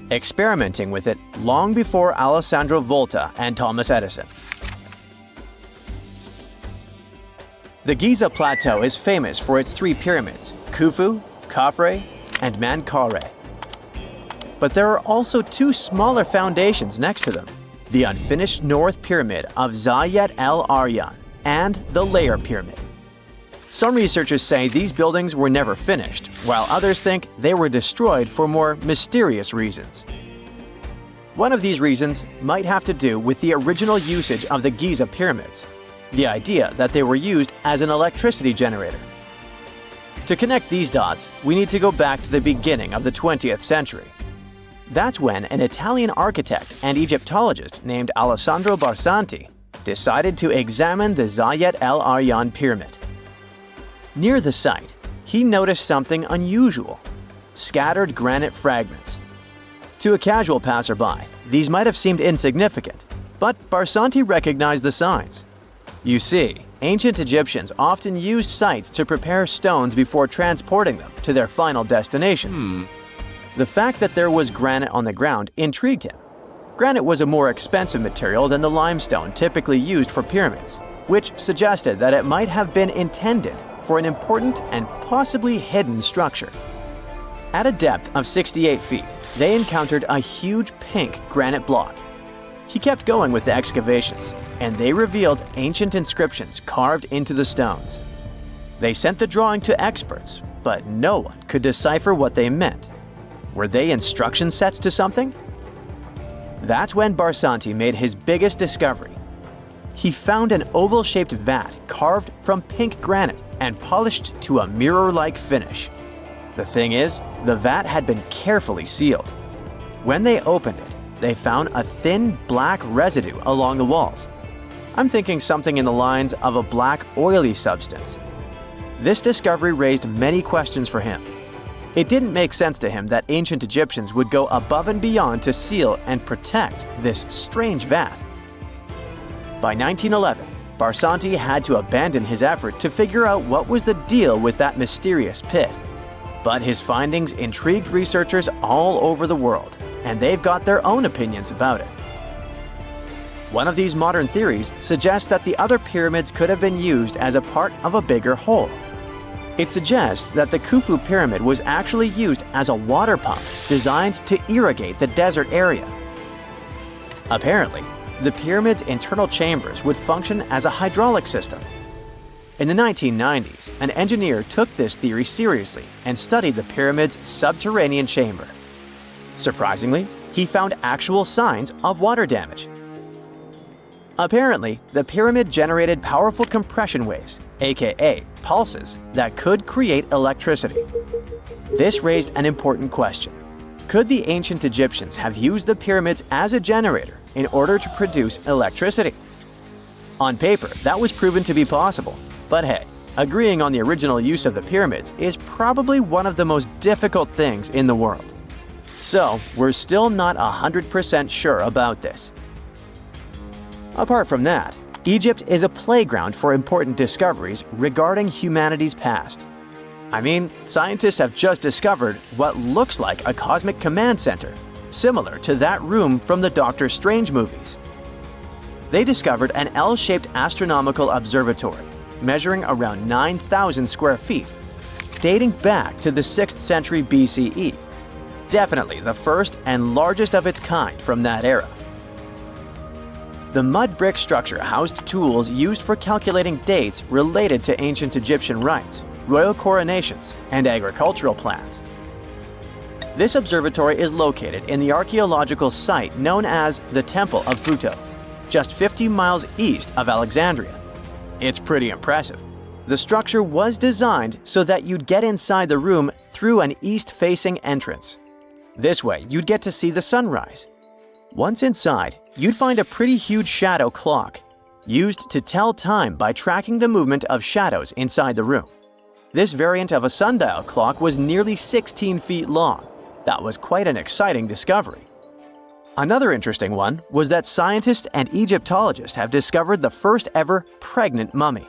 experimenting with it long before Alessandro Volta and Thomas Edison. The Giza Plateau is famous for its 3 pyramids, Khufu, Khafre, and Menkaure. But there are also 2 smaller foundations next to them, the unfinished North Pyramid of Zayat el-Aryan and the Layer Pyramid. Some researchers say these buildings were never finished, while others think they were destroyed for more mysterious reasons. One of these reasons might have to do with the original usage of the Giza pyramids, the idea that they were used as an electricity generator. To connect these dots, we need to go back to the beginning of the 20th century. That's when an Italian architect and Egyptologist named Alessandro Barsanti decided to examine the Zayat El Aryan pyramid. Near the site, he noticed something unusual: scattered granite fragments. To a casual passerby, these might have seemed insignificant, but Barsanti recognized the signs. You see, ancient Egyptians often used sites to prepare stones before transporting them to their final destinations. The fact that there was granite on the ground intrigued him. Granite was a more expensive material than the limestone typically used for pyramids, which suggested that it might have been intended for an important and possibly hidden structure. At a depth of 68 feet, they encountered a huge pink granite block. He kept going with the excavations, and they revealed ancient inscriptions carved into the stones. They sent the drawing to experts, but no one could decipher what they meant. Were they instruction sets to something? That's when Barsanti made his biggest discovery. He found an oval-shaped vat carved from pink granite and polished to a mirror-like finish. The thing is, the vat had been carefully sealed. When they opened it, they found a thin black residue along the walls. I'm thinking something in the lines of a black oily substance. This discovery raised many questions for him. It didn't make sense to him that ancient Egyptians would go above and beyond to seal and protect this strange vat. By 1911, Barsanti had to abandon his effort to figure out what was the deal with that mysterious pit. But his findings intrigued researchers all over the world, and they've got their own opinions about it. One of these modern theories suggests that the other pyramids could have been used as a part of a bigger whole. It suggests that the Khufu pyramid was actually used as a water pump designed to irrigate the desert area. Apparently, the pyramid's internal chambers would function as a hydraulic system. In the 1990s, an engineer took this theory seriously and studied the pyramid's subterranean chamber. Surprisingly, he found actual signs of water damage. Apparently, the pyramid generated powerful compression waves, aka pulses, that could create electricity. This raised an important question. Could the ancient Egyptians have used the pyramids as a generator in order to produce electricity? On paper, that was proven to be possible. But hey, agreeing on the original use of the pyramids is probably one of the most difficult things in the world. So, we're still not 100% sure about this. Apart from that, Egypt is a playground for important discoveries regarding humanity's past. I mean, scientists have just discovered what looks like a cosmic command center, similar to that room from the Doctor Strange movies. They discovered an L-shaped astronomical observatory, measuring around 9,000 square feet, dating back to the 6th century BCE. Definitely the first and largest of its kind from that era. The mud brick structure housed tools used for calculating dates related to ancient Egyptian rites, royal coronations, and agricultural plans. This observatory is located in the archaeological site known as the Temple of Phuto, just 50 miles east of Alexandria. It's pretty impressive. The structure was designed so that you'd get inside the room through an east-facing entrance. This way, you'd get to see the sunrise. Once inside, you'd find a pretty huge shadow clock, used to tell time by tracking the movement of shadows inside the room. This variant of a sundial clock was nearly 16 feet long. That was quite an exciting discovery. Another interesting one was that scientists and Egyptologists have discovered the first ever pregnant mummy.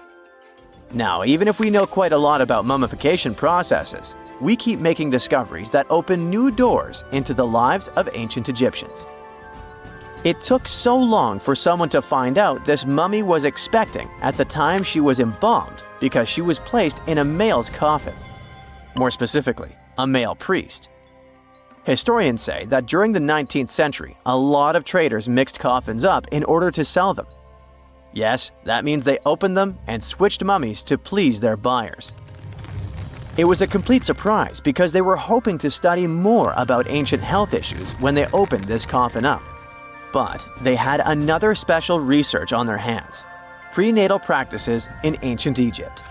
Now, even if we know quite a lot about mummification processes, we keep making discoveries that open new doors into the lives of ancient Egyptians. It took so long for someone to find out this mummy was expecting at the time she was embalmed because she was placed in a male's coffin. More specifically, a male priest. Historians say that during the 19th century, a lot of traders mixed coffins up in order to sell them. Yes, that means they opened them and switched mummies to please their buyers. It was a complete surprise because they were hoping to study more about ancient health issues when they opened this coffin up. But they had another special research on their hands: prenatal practices in ancient Egypt.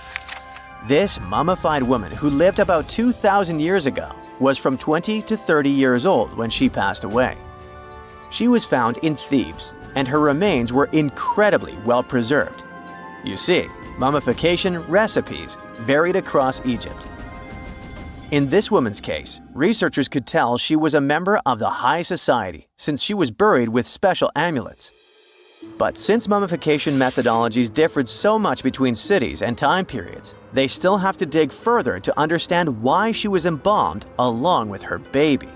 This mummified woman, who lived about 2,000 years ago, was from 20 to 30 years old when she passed away. She was found in Thebes, and her remains were incredibly well preserved. You see, mummification recipes varied across Egypt. In this woman's case, researchers could tell she was a member of the high society since she was buried with special amulets. But since mummification methodologies differed so much between cities and time periods, they still have to dig further to understand why she was embalmed along with her baby.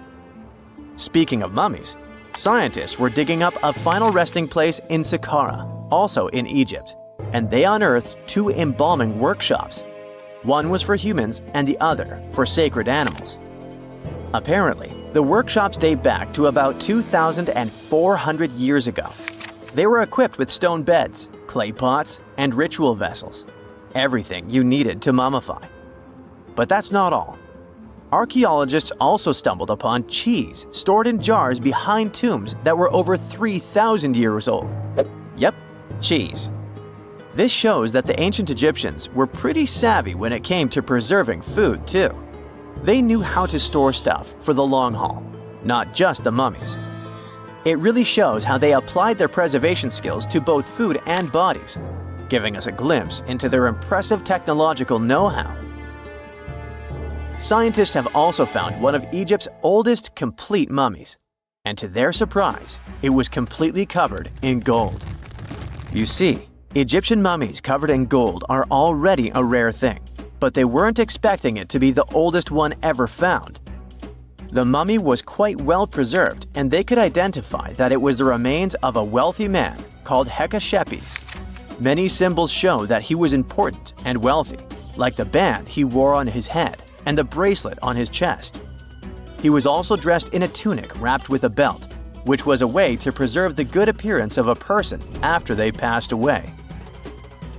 Speaking of mummies, scientists were digging up a final resting place in Saqqara, also in Egypt, and they unearthed two embalming workshops. One was for humans and the other for sacred animals. Apparently, the workshops date back to about 2,400 years ago. They were equipped with stone beds, clay pots, and ritual vessels. Everything you needed to mummify. But that's not all. Archaeologists also stumbled upon cheese stored in jars behind tombs that were over 3,000 years old. Yep, cheese. This shows that the ancient Egyptians were pretty savvy when it came to preserving food, too. They knew how to store stuff for the long haul, not just the mummies. It really shows how they applied their preservation skills to both food and bodies, giving us a glimpse into their impressive technological know-how. Scientists have also found one of Egypt's oldest complete mummies, and to their surprise, it was completely covered in gold. You see, Egyptian mummies covered in gold are already a rare thing, but they weren't expecting it to be the oldest one ever found. The mummy was quite well preserved, and they could identify that it was the remains of a wealthy man called Hekashepes. Many symbols show that he was important and wealthy, like the band he wore on his head and the bracelet on his chest. He was also dressed in a tunic wrapped with a belt, which was a way to preserve the good appearance of a person after they passed away.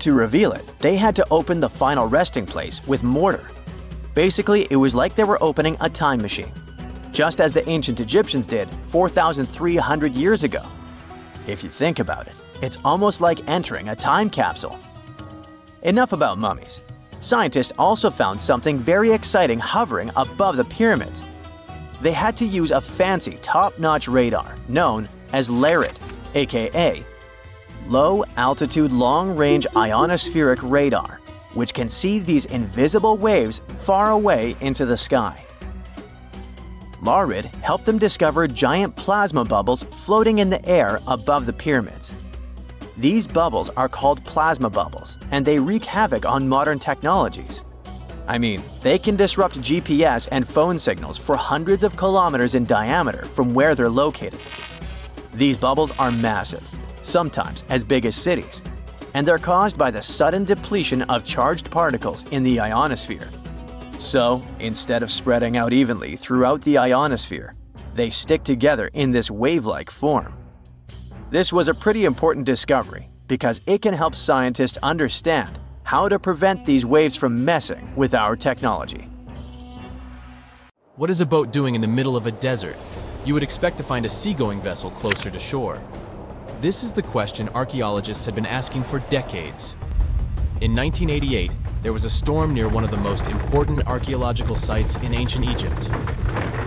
To reveal it, they had to open the final resting place with mortar. Basically, it was like they were opening a time machine, just as the ancient Egyptians did 4,300 years ago. If you think about it, it's almost like entering a time capsule. Enough about mummies. Scientists also found something very exciting hovering above the pyramids. They had to use a fancy top-notch radar known as LARID, aka Low Altitude Long Range Ionospheric Radar, which can see these invisible waves far away into the sky. LARID helped them discover giant plasma bubbles floating in the air above the pyramids. These bubbles are called plasma bubbles, and they wreak havoc on modern technologies. I mean, they can disrupt GPS and phone signals for hundreds of kilometers in diameter from where they're located. These bubbles are massive, sometimes as big as cities, and they're caused by the sudden depletion of charged particles in the ionosphere. So, instead of spreading out evenly throughout the ionosphere, they stick together in this wave-like form. This was a pretty important discovery because it can help scientists understand how to prevent these waves from messing with our technology. What is a boat doing in the middle of a desert? You would expect to find a seagoing vessel closer to shore. This is the question archaeologists had been asking for decades. In 1988, there was a storm near one of the most important archaeological sites in ancient Egypt.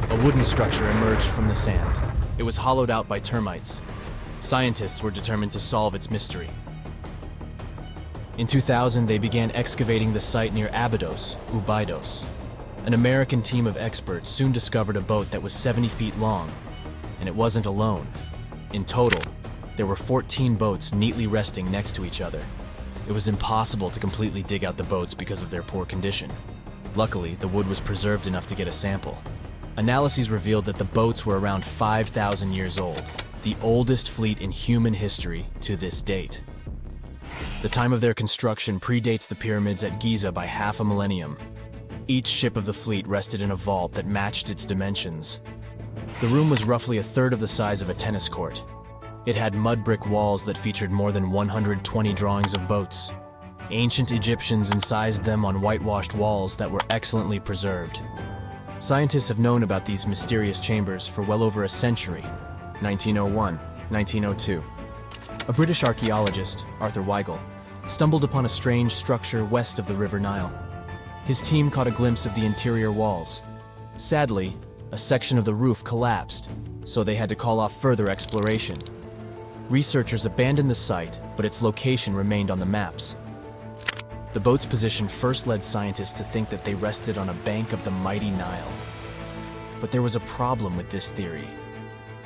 A wooden structure emerged from the sand. It was hollowed out by termites. Scientists were determined to solve its mystery. In 2000, they began excavating the site near Abydos, Ubidos. An American team of experts soon discovered a boat that was 70 feet long, and it wasn't alone. In total, there were 14 boats neatly resting next to each other. It was impossible to completely dig out the boats because of their poor condition. Luckily, the wood was preserved enough to get a sample. Analyses revealed that the boats were around 5,000 years old, the oldest fleet in human history to this date. The time of their construction predates the pyramids at Giza by half a millennium. Each ship of the fleet rested in a vault that matched its dimensions. The room was roughly a third of the size of a tennis court. It had mud brick walls that featured more than 120 drawings of boats. Ancient Egyptians incised them on whitewashed walls that were excellently preserved. Scientists have known about these mysterious chambers for well over a century. 1901, 1902. A British archaeologist, Arthur Weigel, stumbled upon a strange structure west of the River Nile. His team caught a glimpse of the interior walls. Sadly, a section of the roof collapsed, so they had to call off further exploration. Researchers abandoned the site, but its location remained on the maps. The boat's position first led scientists to think that they rested on a bank of the mighty Nile. But there was a problem with this theory.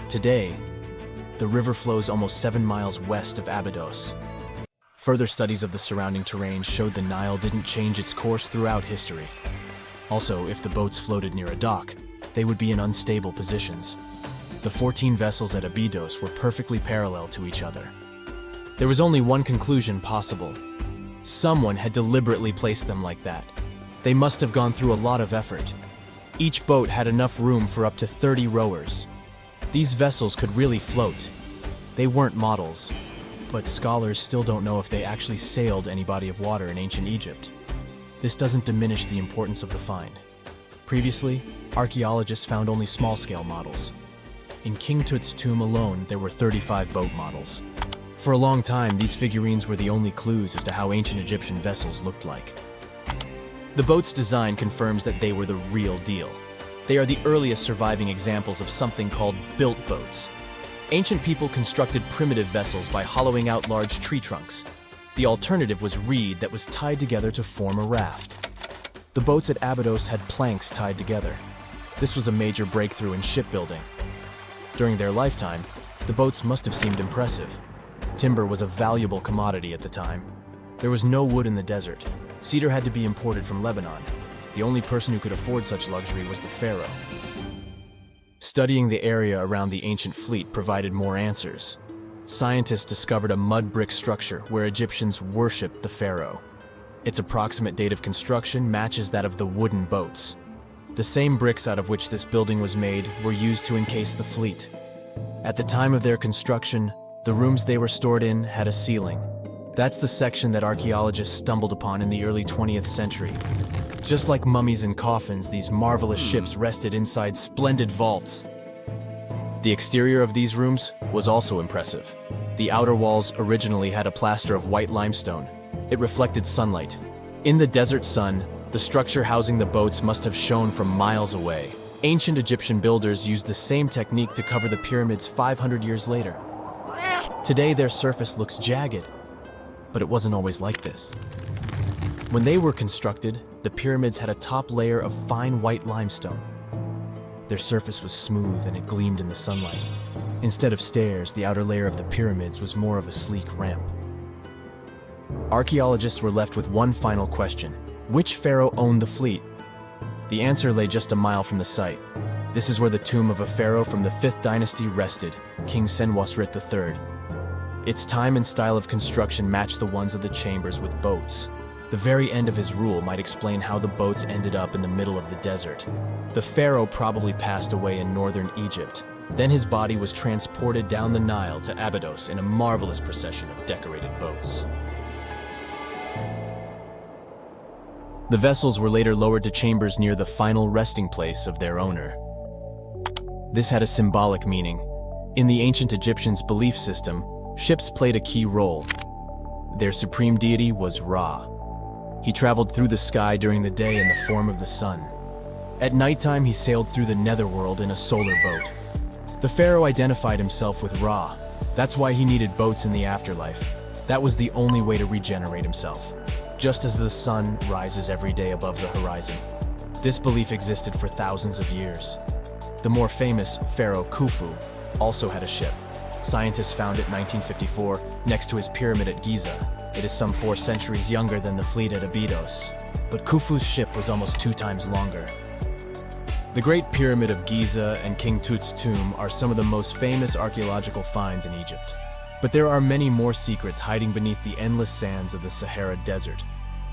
Today, the river flows almost 7 miles west of Abydos. Further studies of the surrounding terrain showed the Nile didn't change its course throughout history. Also, if the boats floated near a dock, they would be in unstable positions. The 14 vessels at Abydos were perfectly parallel to each other. There was only one conclusion possible. Someone had deliberately placed them like that. They must have gone through a lot of effort. Each boat had enough room for up to 30 rowers. These vessels could really float. They weren't models, but scholars still don't know if they actually sailed any body of water in ancient Egypt. This doesn't diminish the importance of the find. Previously, archaeologists found only small-scale models. In King Tut's tomb alone, there were 35 boat models. For a long time, these figurines were the only clues as to how ancient Egyptian vessels looked like. The boat's design confirms that they were the real deal. They are the earliest surviving examples of something called built boats. Ancient people constructed primitive vessels by hollowing out large tree trunks. The alternative was reed that was tied together to form a raft. The boats at Abydos had planks tied together. This was a major breakthrough in shipbuilding. During their lifetime, the boats must have seemed impressive. Timber was a valuable commodity at the time. There was no wood in the desert. Cedar had to be imported from Lebanon. The only person who could afford such luxury was the pharaoh. Studying the area around the ancient fleet provided more answers. Scientists discovered a mud brick structure where Egyptians worshipped the pharaoh. Its approximate date of construction matches that of the wooden boats. The same bricks out of which this building was made were used to encase the fleet. At the time of their construction, the rooms they were stored in had a ceiling. That's the section that archaeologists stumbled upon in the early 20th century. Just like mummies and coffins, these marvelous ships rested inside splendid vaults. The exterior of these rooms was also impressive. The outer walls originally had a plaster of white limestone. It reflected sunlight. In the desert sun, the structure housing the boats must have shone from miles away. Ancient Egyptian builders used the same technique to cover the pyramids 500 years later. Today, their surface looks jagged, but it wasn't always like this. When they were constructed, the pyramids had a top layer of fine white limestone. Their surface was smooth and it gleamed in the sunlight. Instead of stairs, the outer layer of the pyramids was more of a sleek ramp. Archaeologists were left with one final question. Which pharaoh owned the fleet? The answer lay just a mile from the site. This is where the tomb of a pharaoh from the 5th dynasty rested, King Senwosret III. Its time and style of construction matched the ones of the chambers with boats. The very end of his rule might explain how the boats ended up in the middle of the desert. The pharaoh probably passed away in northern Egypt. Then his body was transported down the Nile to Abydos in a marvelous procession of decorated boats. The vessels were later lowered to chambers near the final resting place of their owner. This had a symbolic meaning. In the ancient Egyptians' belief system, ships played a key role. Their supreme deity was Ra. He traveled through the sky during the day in the form of the sun. At nighttime, he sailed through the netherworld in a solar boat. The pharaoh identified himself with Ra. That's why he needed boats in the afterlife. That was the only way to regenerate himself. Just as the sun rises every day above the horizon. This belief existed for thousands of years. The more famous Pharaoh Khufu also had a ship. Scientists found it in 1954 next to his pyramid at Giza. It is some 4 centuries younger than the fleet at Abydos, but Khufu's ship was almost 2 times longer. The Great Pyramid of Giza and King Tut's tomb are some of the most famous archaeological finds in Egypt. But there are many more secrets hiding beneath the endless sands of the Sahara Desert.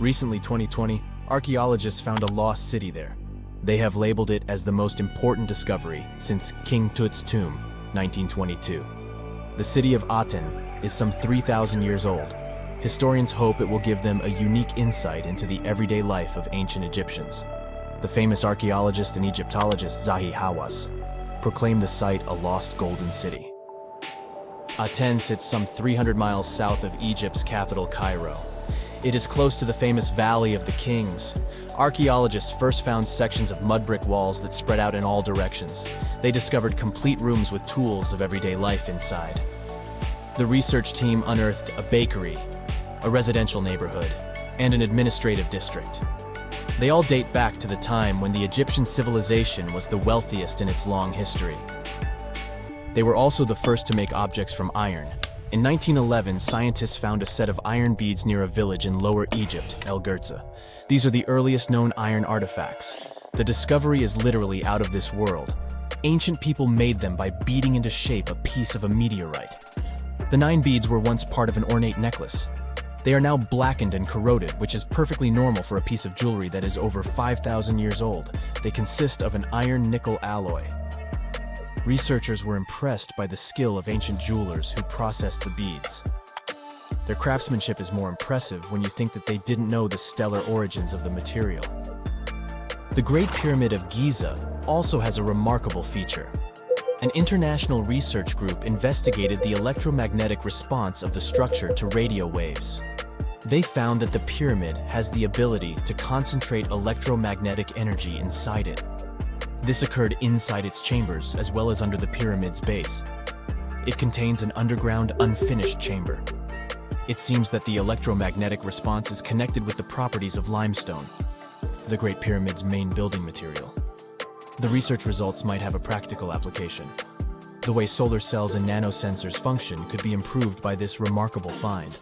Recently, 2020, archaeologists found a lost city there. They have labeled it as the most important discovery since King Tut's tomb, 1922. The city of Aten is some 3,000 years old. Historians hope it will give them a unique insight into the everyday life of ancient Egyptians. The famous archaeologist and Egyptologist Zahi Hawass proclaimed the site a lost golden city. Aten sits some 300 miles south of Egypt's capital, Cairo. It is close to the famous Valley of the Kings. Archaeologists first found sections of mud brick walls that spread out in all directions. They discovered complete rooms with tools of everyday life inside. The research team unearthed a bakery, a residential neighborhood, and an administrative district. They all date back to the time when the Egyptian civilization was the wealthiest in its long history. They were also the first to make objects from iron. In 1911, scientists found a set of iron beads near a village in Lower Egypt, El Girza. These are the earliest known iron artifacts. The discovery is literally out of this world. Ancient people made them by beating into shape a piece of a meteorite. The 9 beads were once part of an ornate necklace. They are now blackened and corroded, which is perfectly normal for a piece of jewelry that is over 5,000 years old. They consist of an iron-nickel alloy. Researchers were impressed by the skill of ancient jewelers who processed the beads. Their craftsmanship is more impressive when you think that they didn't know the stellar origins of the material. The Great Pyramid of Giza also has a remarkable feature. An international research group investigated the electromagnetic response of the structure to radio waves. They found that the pyramid has the ability to concentrate electromagnetic energy inside it. This occurred inside its chambers as well as under the pyramid's base. It contains an underground, unfinished chamber. It seems that the electromagnetic response is connected with the properties of limestone, the Great Pyramid's main building material. The research results might have a practical application. The way solar cells and nanosensors function could be improved by this remarkable find.